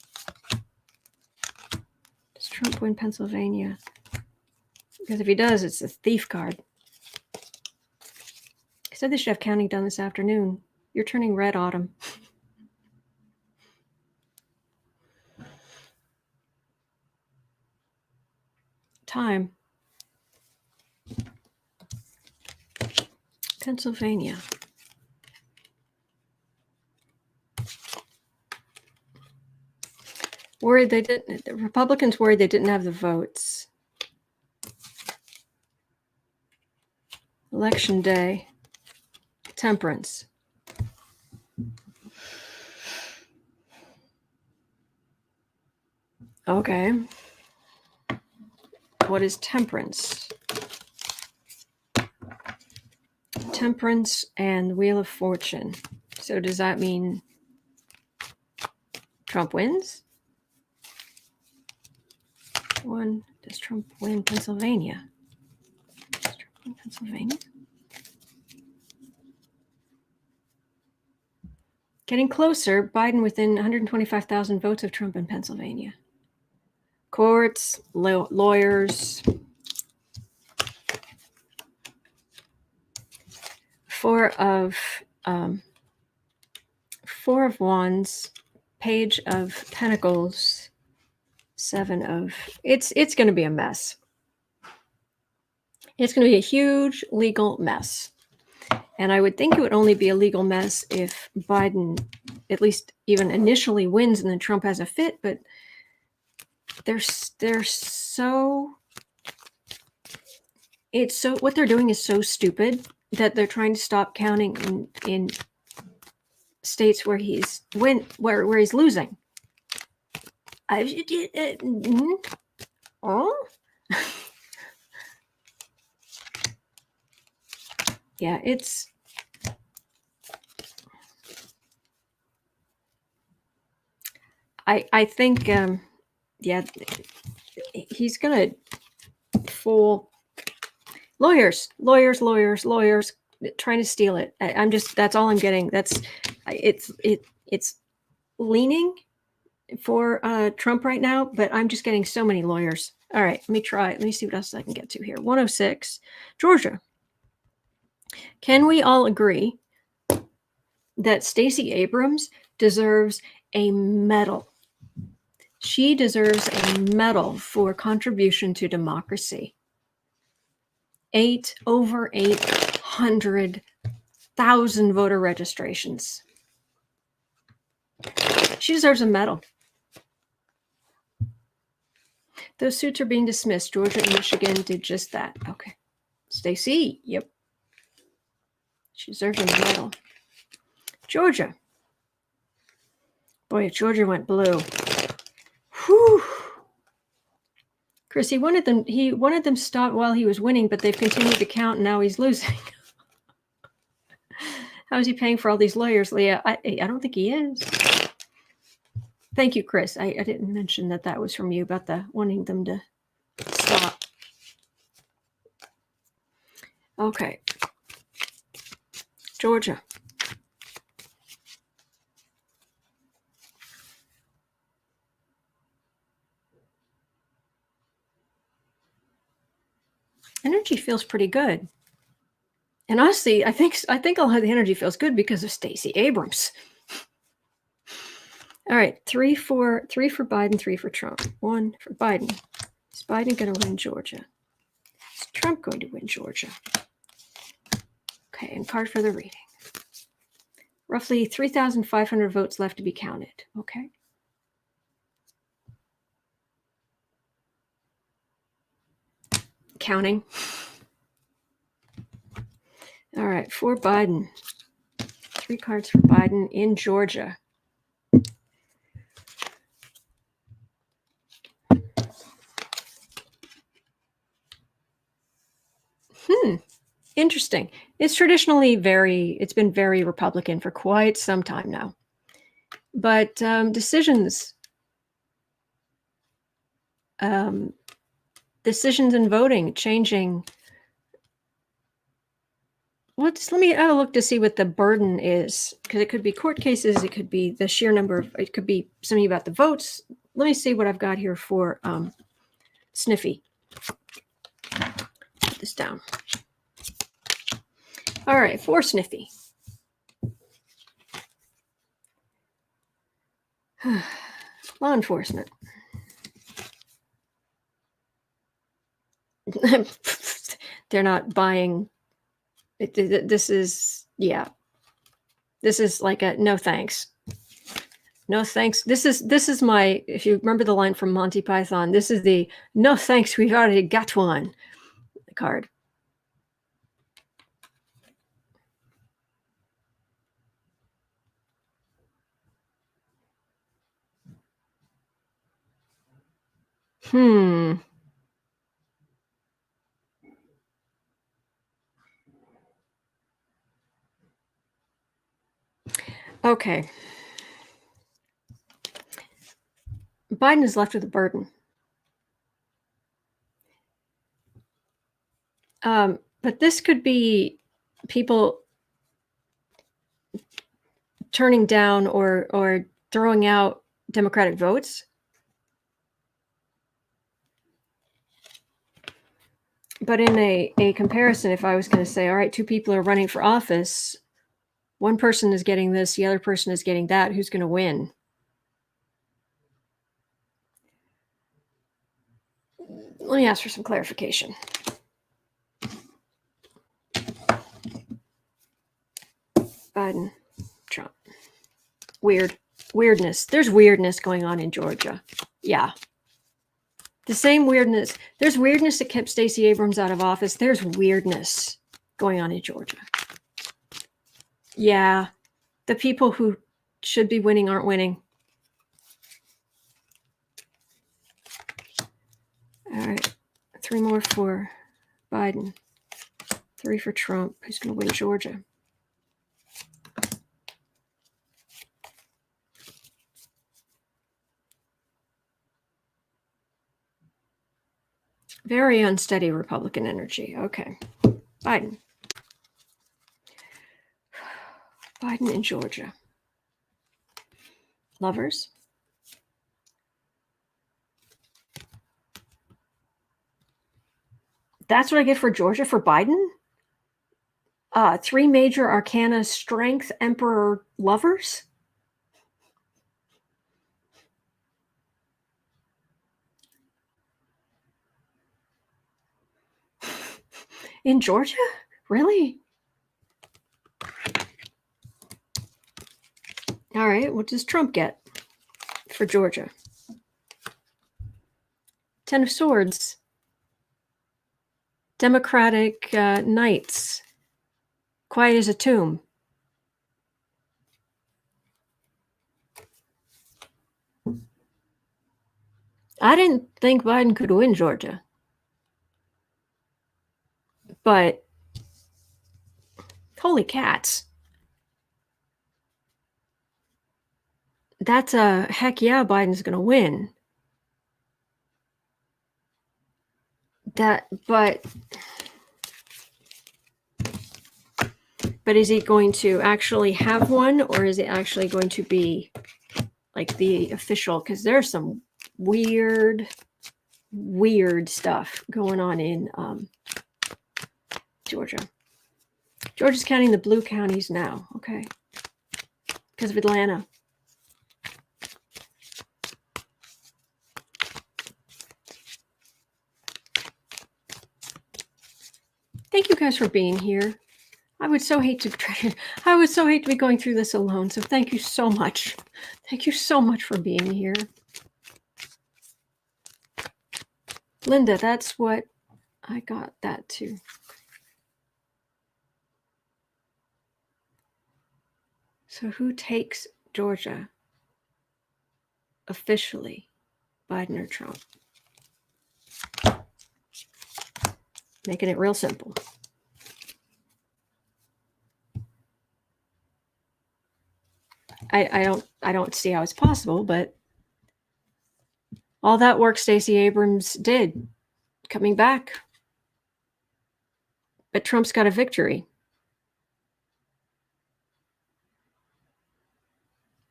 Does Trump win Pennsylvania? Because if he does, it's a thief card. I said they should have counting done this afternoon. You're turning red, Autumn. Time. Pennsylvania. Worried they didn't. The Republicans worried they didn't have the votes. Election day. Temperance. Okay. What is temperance? Temperance and Wheel of Fortune. So does that mean Trump wins? Does Trump win Pennsylvania? Does Trump win Pennsylvania? Getting closer. Biden within 125,000 votes of Trump in Pennsylvania. Courts, lawyers. Four of Wands, Page of Pentacles, 7 of. It's going to be a mess. It's going to be a huge legal mess. And I would think it would only be a legal mess if Biden at least even initially wins and then Trump has a fit, but they're so it's so, what they're doing is so stupid that they're trying to stop counting in states where he's where he's losing. Oh, yeah, it's. I think yeah, he's gonna fool lawyers, trying to steal it. I'm just, that's all I'm getting. It's leaning for Trump right now, but I'm just getting so many lawyers. All right, let me see what else I can get to here. 106, Georgia. Can we all agree that Stacey Abrams deserves a medal? She deserves a medal for contribution to democracy. Over 800,000 voter registrations. She deserves a medal. Those suits are being dismissed. Georgia and Michigan did just that. Okay. Stacey, yep. She deserves a medal. Georgia. Boy, if Georgia went blue. Whew. Chris, he wanted them stopped while he was winning, but they've continued to count and now he's losing. How is he paying for all these lawyers, Leah? I don't think he is. Thank you, Chris. I didn't mention that was from you about the wanting them to stop. Okay. Georgia. Energy feels pretty good. And honestly, I think a lot of the energy feels good because of Stacey Abrams. All right, 3 for Biden, 3 for Trump. 1 for Biden. Is Biden going to win Georgia? Is Trump going to win Georgia? Okay, and card for the reading. Roughly 3,500 votes left to be counted. Okay. Counting. All right, for Biden. 3 cards for Biden in Georgia. Interesting. It's been very Republican for quite some time now. But decisions in voting changing. Well, let me have a look to see what the burden is, because it could be court cases, it could be the sheer number of, it could be something about the votes. Let me see what I've got here for Sniffy. Put this down. All right, for Sniffy. Law enforcement. They're not buying. This is like a no thanks. No thanks. This is my, if you remember the line from Monty Python, this is the no thanks, we've already got one card. Okay. Biden is left with a burden. But this could be people turning down or throwing out Democratic votes. But in a comparison, if I was going to say, all right, 2 people are running for office, one person is getting this, the other person is getting that, who's going to win? Let me ask for some clarification. Biden, Trump. Weirdness. There's weirdness going on in Georgia. Yeah. The same weirdness. There's weirdness that kept Stacey Abrams out of office. There's weirdness going on in Georgia. Yeah. The people who should be winning aren't winning. All right. 3 more for Biden. 3 for Trump. Who's going to win Georgia? Very unsteady Republican energy. Okay. Biden. Biden in Georgia. Lovers. That's what I get for Georgia for Biden? 3 major arcana: strength, emperor, lovers. In Georgia? Really? All right. What does Trump get for Georgia? 10 of Swords. Democratic Knights. Quiet as a tomb. I didn't think Biden could win Georgia. But holy cats. That's a heck yeah, Biden's going to win. But is he going to actually have one, or is it actually going to be like the official? Because there's some weird stuff going on in Georgia. Georgia's counting the blue counties now, okay, because of Atlanta. Thank you guys for being here. I would so hate to be going through this alone. So thank you so much. Thank you so much for being here. Linda, that's what I got that too. So who takes Georgia officially, Biden or Trump? Making it real simple. I don't see how it's possible, but all that work Stacey Abrams did coming back. But Trump's got a victory.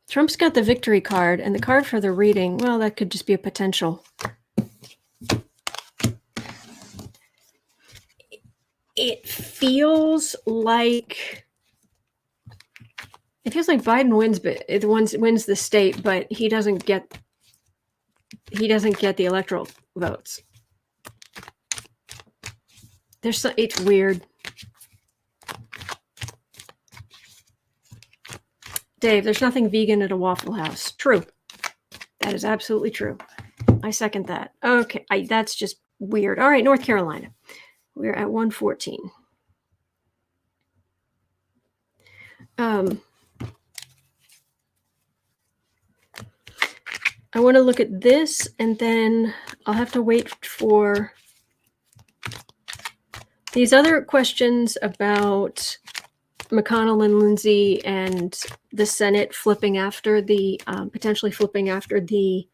Trump's got the victory card, and the card for the reading, well, that could just be a potential. It feels like Biden wins, but it wins the state, but he doesn't get the electoral votes. It's weird. Dave, there's nothing vegan at a Waffle House. True. That is absolutely true. I second that. Okay, that's just weird. All right, North Carolina. We're at 114. I want to look at this, and then I'll have to wait for these other questions about McConnell and Lindsey and the Senate flipping after the potentially flipping after the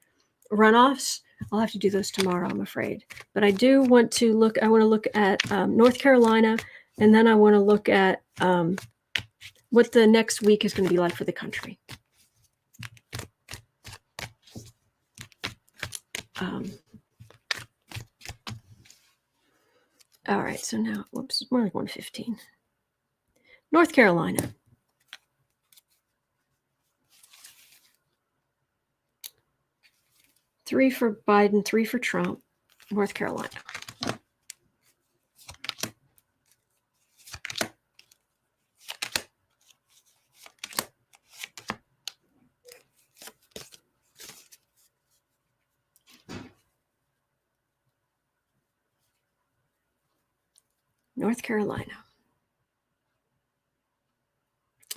runoffs. I'll have to do those tomorrow, I'm afraid. But I do want to look. I want to look at North Carolina, and then I want to look at what the next week is going to be like for the country. All right, so now, whoops, more like 115. North Carolina. Three for Biden, 3 for Trump. North Carolina. North Carolina.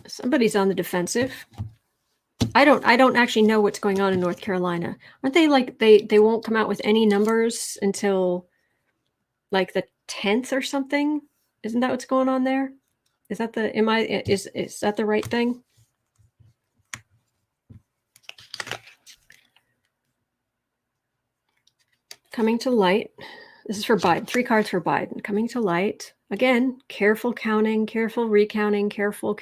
Somebody's on the defensive. I don't actually know what's going on in North Carolina. Aren't they like they won't come out with any numbers until like the 10th or something? Isn't that what's going on there? Is that the is that the right thing? Coming to light. This is for Biden. 3 cards for Biden. Coming to light. Again, careful counting, careful recounting, careful.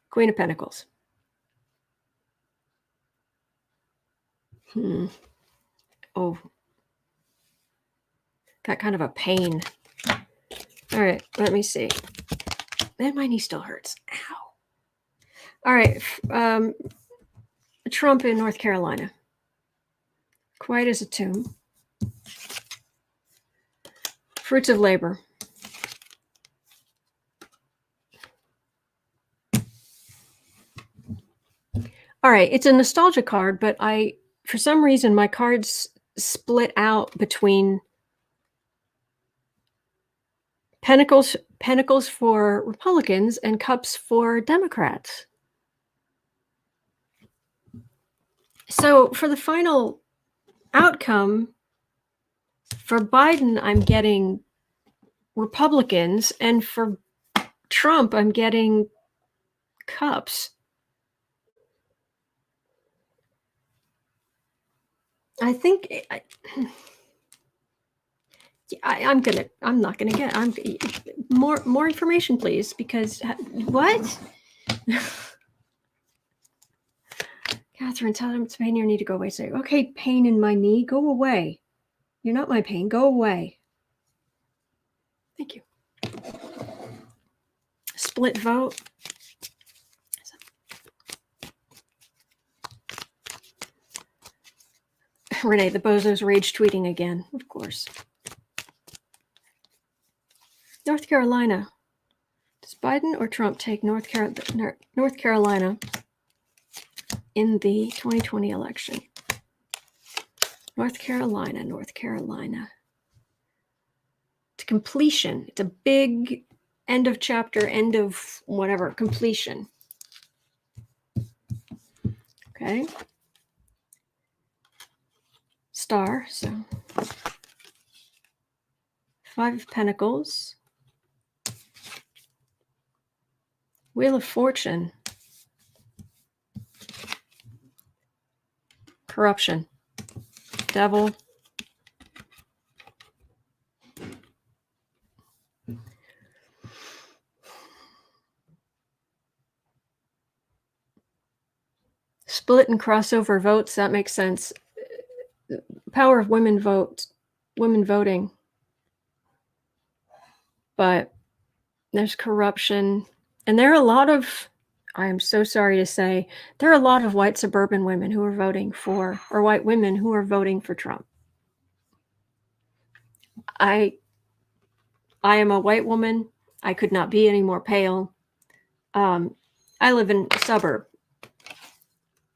Queen of Pentacles. Oh. Got kind of a pain. All right, let me see. Man, my knee still hurts. Ow. All right. Trump in North Carolina. Quiet as a tomb. Fruits of labor. All right, it's a nostalgia card, but for some reason, my cards split out between Pentacles for Republicans and Cups for Democrats. So for the final outcome, for Biden, I'm getting Republicans, and for Trump, I'm getting Cups. I think I'm not gonna get. More information, please, because what? Catherine, tell him it's pain in your knee to go away. Say, okay, pain in my knee, go away. You're not my pain. Go away. Thank you. Split vote. Renee, the bozo's rage tweeting again, of course. North Carolina. Does Biden or Trump take North Carolina in the 2020 election? North Carolina. To completion. It's a big end of chapter, end of whatever, completion. Okay. Star, so 5 of Pentacles. Wheel of Fortune. Corruption. Devil. Split and crossover votes, that makes sense. Power of women voting. But there's corruption. And there are a lot of, I am so sorry to say, there are a lot of white suburban women who are voting for, or white women who are voting for Trump. I am a white woman. I could not be any more pale. I live in a suburb.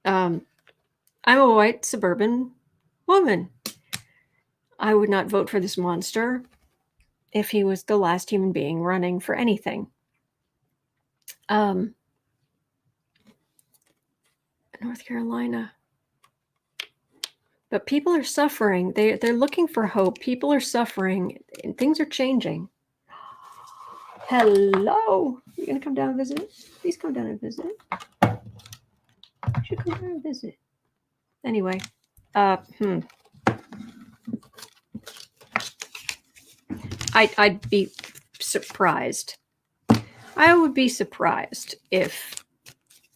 I'm a white suburban woman. I would not vote for this monster if he was the last human being running for anything. North Carolina. But people are suffering. They're looking for hope. People are suffering, and things are changing. Hello. You gonna come down and visit? Please come down and visit. You should come down and visit. Anyway, I'd be surprised. I would be surprised if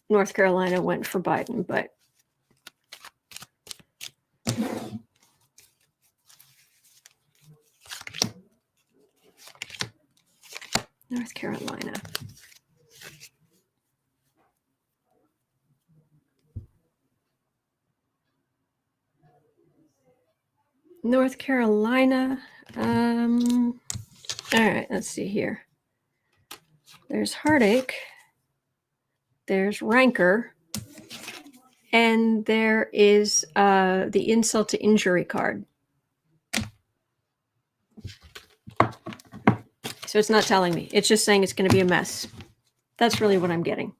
North Carolina went for Biden, but North Carolina. North Carolina. All right, let's see here. There's heartache. There's rancor. And there is the insult to injury card. So it's not telling me. It's just saying it's going to be a mess. That's really what I'm getting.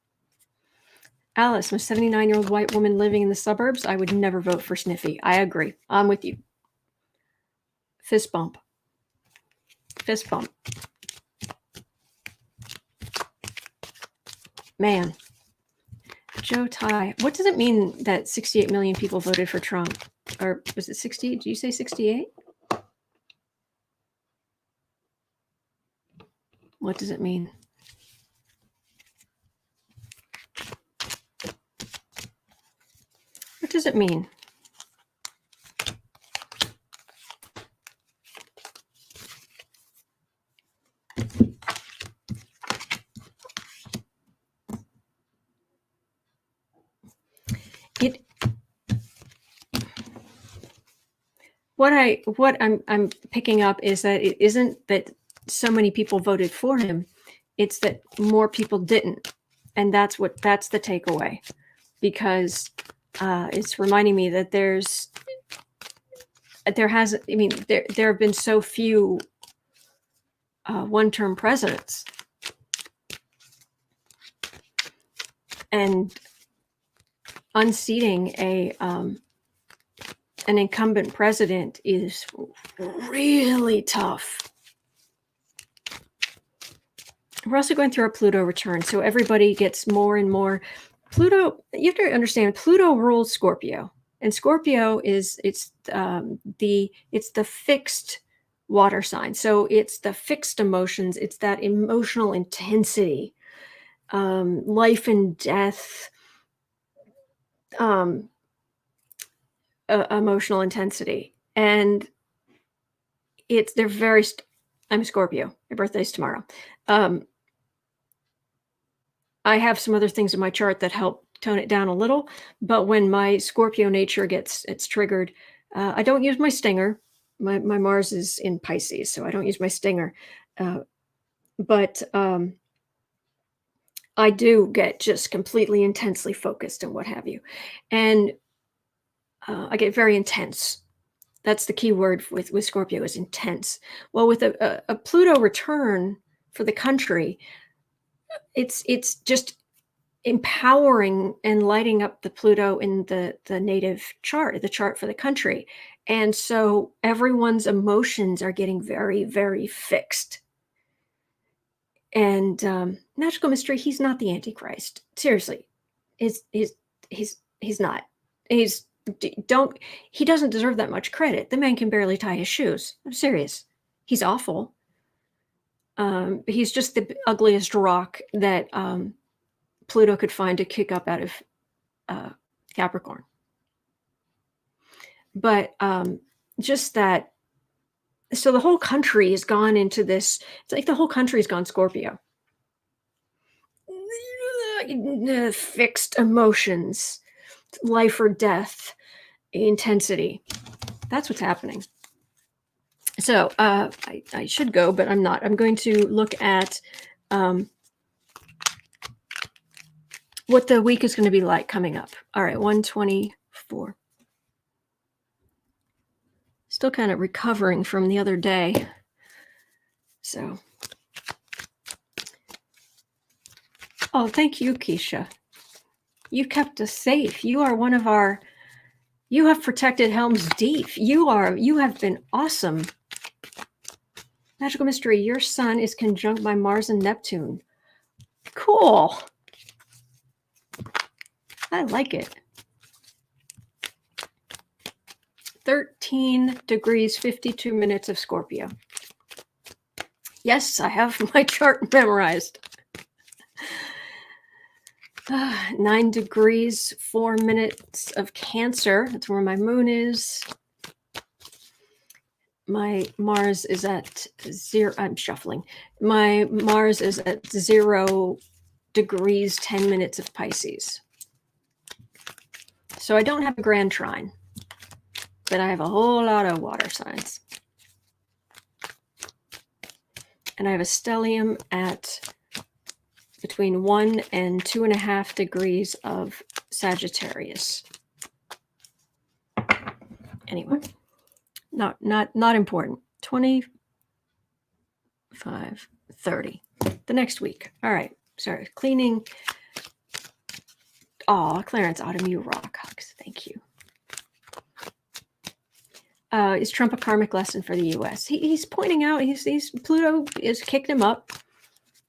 Alice, I'm a 79-year-old white woman living in the suburbs. I would never vote for Sniffy. I agree. I'm with you. Fist bump. Fist bump. Man. Joe Ty. What does it mean that 68 million people voted for Trump? Or was it 60? Did you say 68? What does it mean? What does it mean? What I'm picking up is that it isn't that so many people voted for him, it's that more people didn't, and that's the takeaway, because it's reminding me that there have been so few one-term presidents, and unseating an incumbent president is really tough. We're also going through our Pluto return, so everybody gets more and more. Pluto, you have to understand, Pluto rules Scorpio, and Scorpio it's the fixed water sign. So it's the fixed emotions. It's that emotional intensity, life and death, emotional intensity, and they're very. I'm Scorpio. My birthday's tomorrow. I have some other things in my chart that help tone it down a little, but when my Scorpio nature it's triggered, I don't use my stinger. My Mars is in Pisces, so I don't use my stinger. But I do get just completely intensely focused and what have you. And I get very intense. That's the key word with Scorpio, is intense. Well, with a Pluto return for the country, it's just empowering and lighting up the Pluto in the native chart, the chart for the country. And so everyone's emotions are getting very, very fixed. And Magical Mystery, he's not the Antichrist. Seriously. He's not. He doesn't deserve that much credit. The man can barely tie his shoes. I'm serious. He's awful. He's just the ugliest rock that Pluto could find to kick up out of Capricorn. But just that, so the whole country has gone into this, it's like the whole country's gone Scorpio. Fixed emotions, life or death, intensity. That's what's happening. So I should go, but I'm not. I'm going to look at what the week is going to be like coming up. All right, 124. Still kind of recovering from the other day. So. Oh, thank you, Keisha. You kept us safe. You are one of our, you have protected Helm's Deep. You have been awesome. Magical Mystery, your sun is conjunct by Mars and Neptune. Cool. I like it. 13 degrees, 52 minutes of Scorpio. Yes, I have my chart memorized. 9 degrees, 4 minutes of Cancer. That's where my moon is. My Mars is at 0. I'm shuffling. My Mars is at 0 degrees, 10 minutes of Pisces. So I don't have a grand trine, but I have a whole lot of water signs. And I have a stellium at between 1 and 2.5 degrees of Sagittarius. Anyway, not important. 25, 30. The next week. All right. Sorry. Cleaning. Oh, Clarence Autumn, you rock. Hugs. Thank you. Is Trump a karmic lesson for the U.S.? He's pointing out Pluto is kicking him up.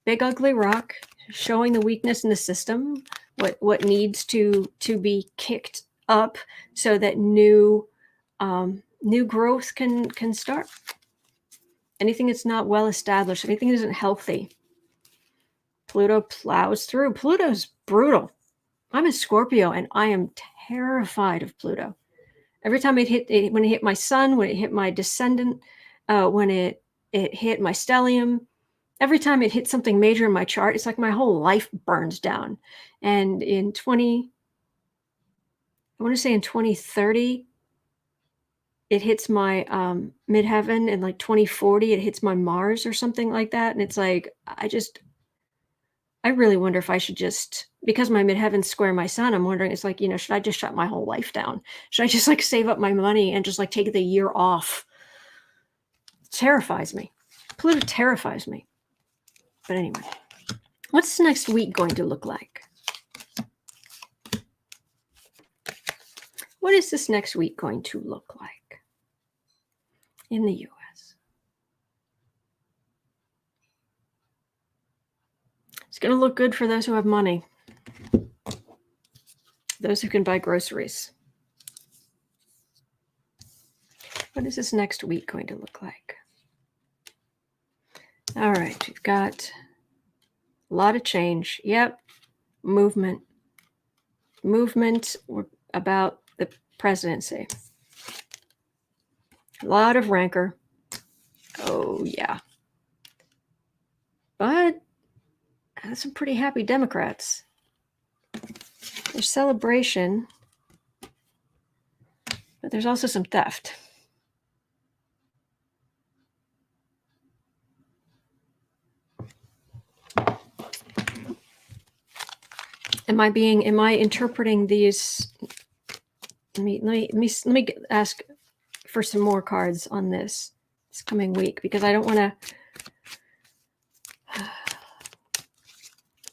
Big ugly rock, showing the weakness in the system. What needs to be kicked up so that new growth can start. Anything that's not well established, anything that isn't healthy, Pluto plows through. Pluto's brutal. I'm a Scorpio, and I am terrified of Pluto. Every time when it hit my sun, when it hit my descendant, when it hit my stellium, every time it hits something major in my chart, it's like my whole life burns down. And in 2030, it hits my midheaven, and like 2040, it hits my Mars or something like that. And it's like, I really wonder if I should just, because my midheaven's square my sun, I'm wondering, it's like, should I just shut my whole life down? Should I just like save up my money and just like take the year off? It terrifies me. Pluto terrifies me. But anyway, what's next week going to look like? What is this next week going to look like in the U.S.? It's going to look good for those who have money, those who can buy groceries. What is this next week going to look like? All right, we've got a lot of change. Yep, movement about the presidency. A lot of rancor. Oh, yeah. But that's some pretty happy Democrats. There's celebration, but there's also some theft. Am I interpreting these? Let me ask for some more cards on this coming week, because I don't want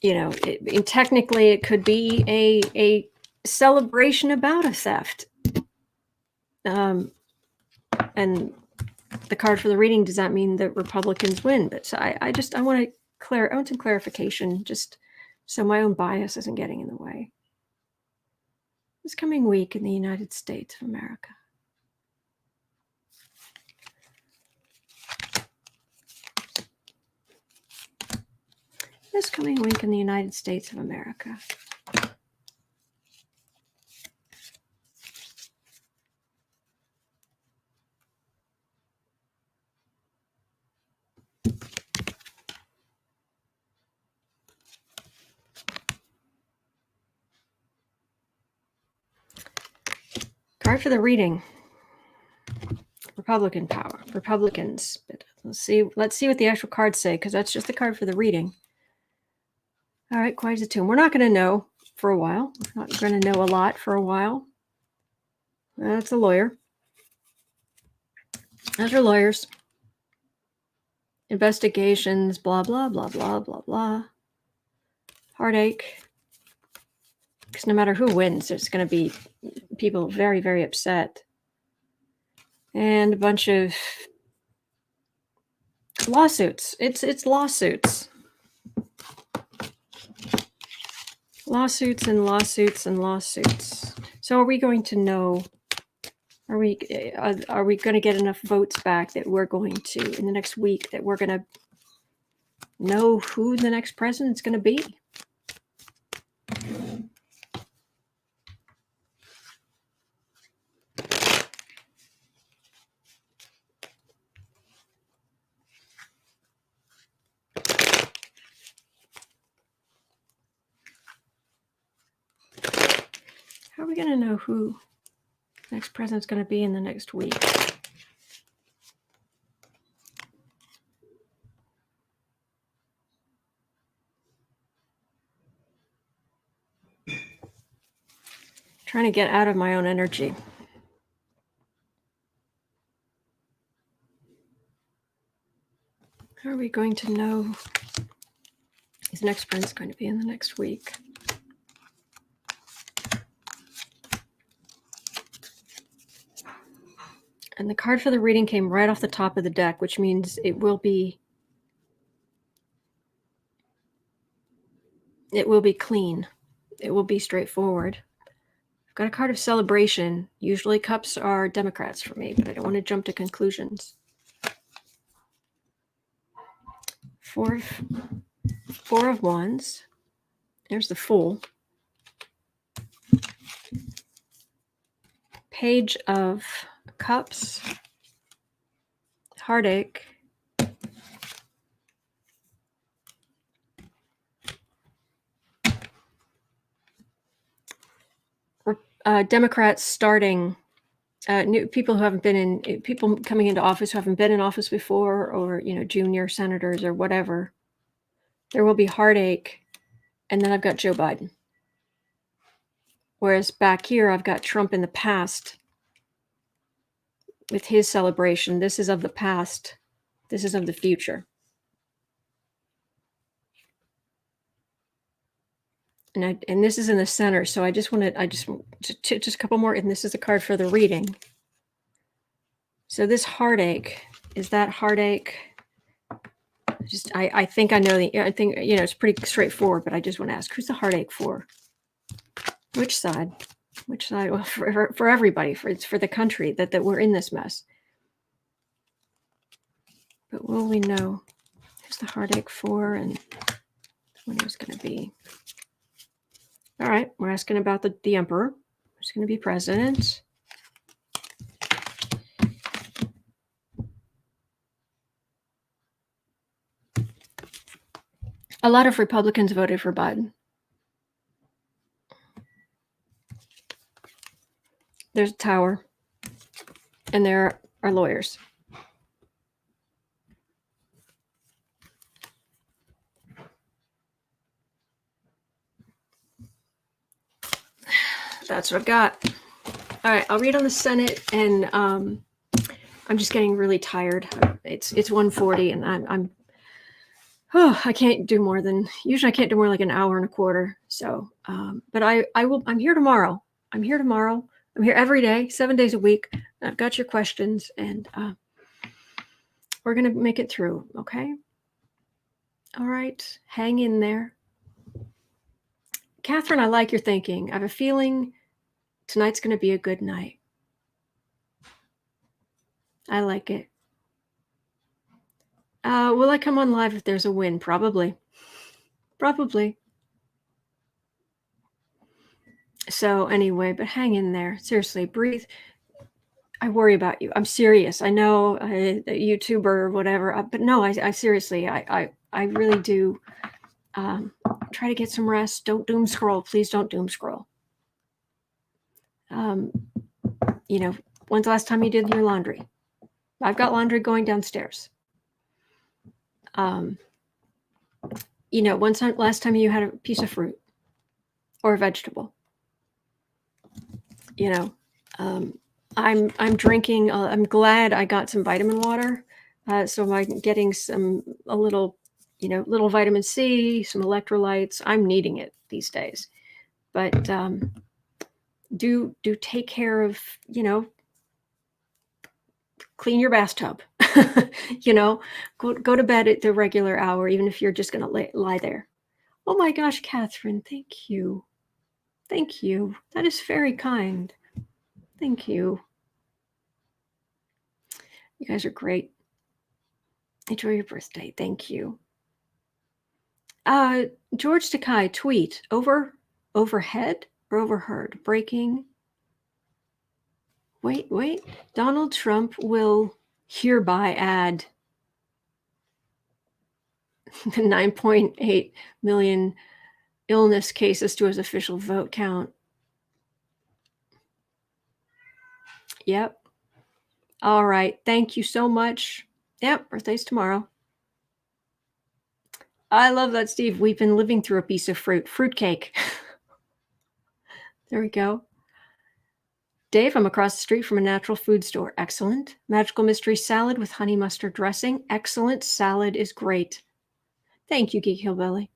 to, technically it could be a celebration about a theft. And the card for the reading does not mean that Republicans win, but so I want some clarification, just so my own bias isn't getting in the way. This coming week in the United States of America. This coming week in the United States of America. Card for the reading. Republican power. Republicans. Let's see what the actual cards say, because that's just the card for the reading. All right, quiet as a tomb. We're not going to know for a while. We're not going to know a lot for a while. That's a lawyer. Those are lawyers. Investigations, blah, blah, blah, blah, blah, blah. Heartache. Because no matter who wins, there's going to be people very, very upset. And a bunch of lawsuits. It's lawsuits. Lawsuits and lawsuits and lawsuits. So are we going to know, are we going to get enough votes back that we're going to, in the next week, that we're going to know who the next president's going to be? How are we going to know who the next president's going to be in the next week? trying to get out of my own energy. How are we going to know his next friend's going to be in the next week? And the card for the reading came right off the top of the deck, which means it will be clean. It will be straightforward. I've got a card of celebration. Usually cups are Democrats for me, but I don't want to jump to conclusions. Four of Wands. There's the Fool. Page of Cups. Heartache. Democrats starting, new people who haven't been in, people coming into office who haven't been in office before, or, junior senators or whatever. There will be heartache. And then I've got Joe Biden. Whereas back here, I've got Trump in the past with his celebration. This is of the past. This is of the future. And this is in the center. So I just a couple more. And this is a card for the reading. So this heartache, is that heartache? I think I know I think, it's pretty straightforward, but I just want to ask, who's the heartache for? Which side? Which side? Well, for everybody, it's for the country that we're in this mess. But will we know who's the heartache for and when it's going to be? All right, we're asking about the emperor. Who's going to be president? A lot of Republicans voted for Biden. There's a tower, and there are lawyers. That's what I've got. All right, I'll read on the Senate, and I'm just getting really tired. It's 1:40, and I can't do more than, usually I can't do more like an hour and a quarter. So, but I'm here tomorrow. I'm here every day, 7 days a week. I've got your questions, and we're going to make it through. Okay. All right. Hang in there. Catherine, I like your thinking. I have a feeling tonight's going to be a good night. I like it. Will I come on live if there's a win? Probably. So anyway, but hang in there. Seriously, breathe. I worry about you. I'm serious. I know a YouTuber or whatever, but no, I seriously, I really do. Try to get some rest. Don't doom scroll. Please don't doom scroll. When's the last time you did your laundry? I've got laundry going downstairs. Last time you had a piece of fruit or a vegetable. I'm drinking. I'm glad I got some vitamin water. So I'm getting a little vitamin C, some electrolytes. I'm needing it these days. But do take care of, clean your bathtub. Go to bed at the regular hour, even if you're just going to lie there. Oh my gosh, Catherine, thank you. That is very kind. Thank you. You guys are great. Enjoy your birthday. Thank you. George Takai, tweet, overhead or overheard? Breaking. Wait. Donald Trump will hereby add the 9.8 million illness cases to his official vote count. Yep. All right. Thank you so much. Yep. Birthday's tomorrow. I love that, Steve. We've been living through a piece of fruitcake. There we go. Dave, I'm across the street from a natural food store. Excellent. Magical mystery salad with honey mustard dressing. Excellent. Salad is great. Thank you, Geek Hillbilly.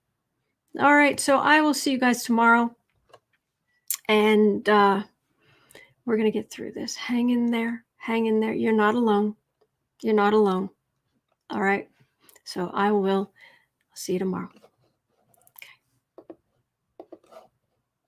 All right, so I will see you guys tomorrow. And we're going to get through this. Hang in there. Hang in there. You're not alone. You're not alone. All right. So I will see you tomorrow.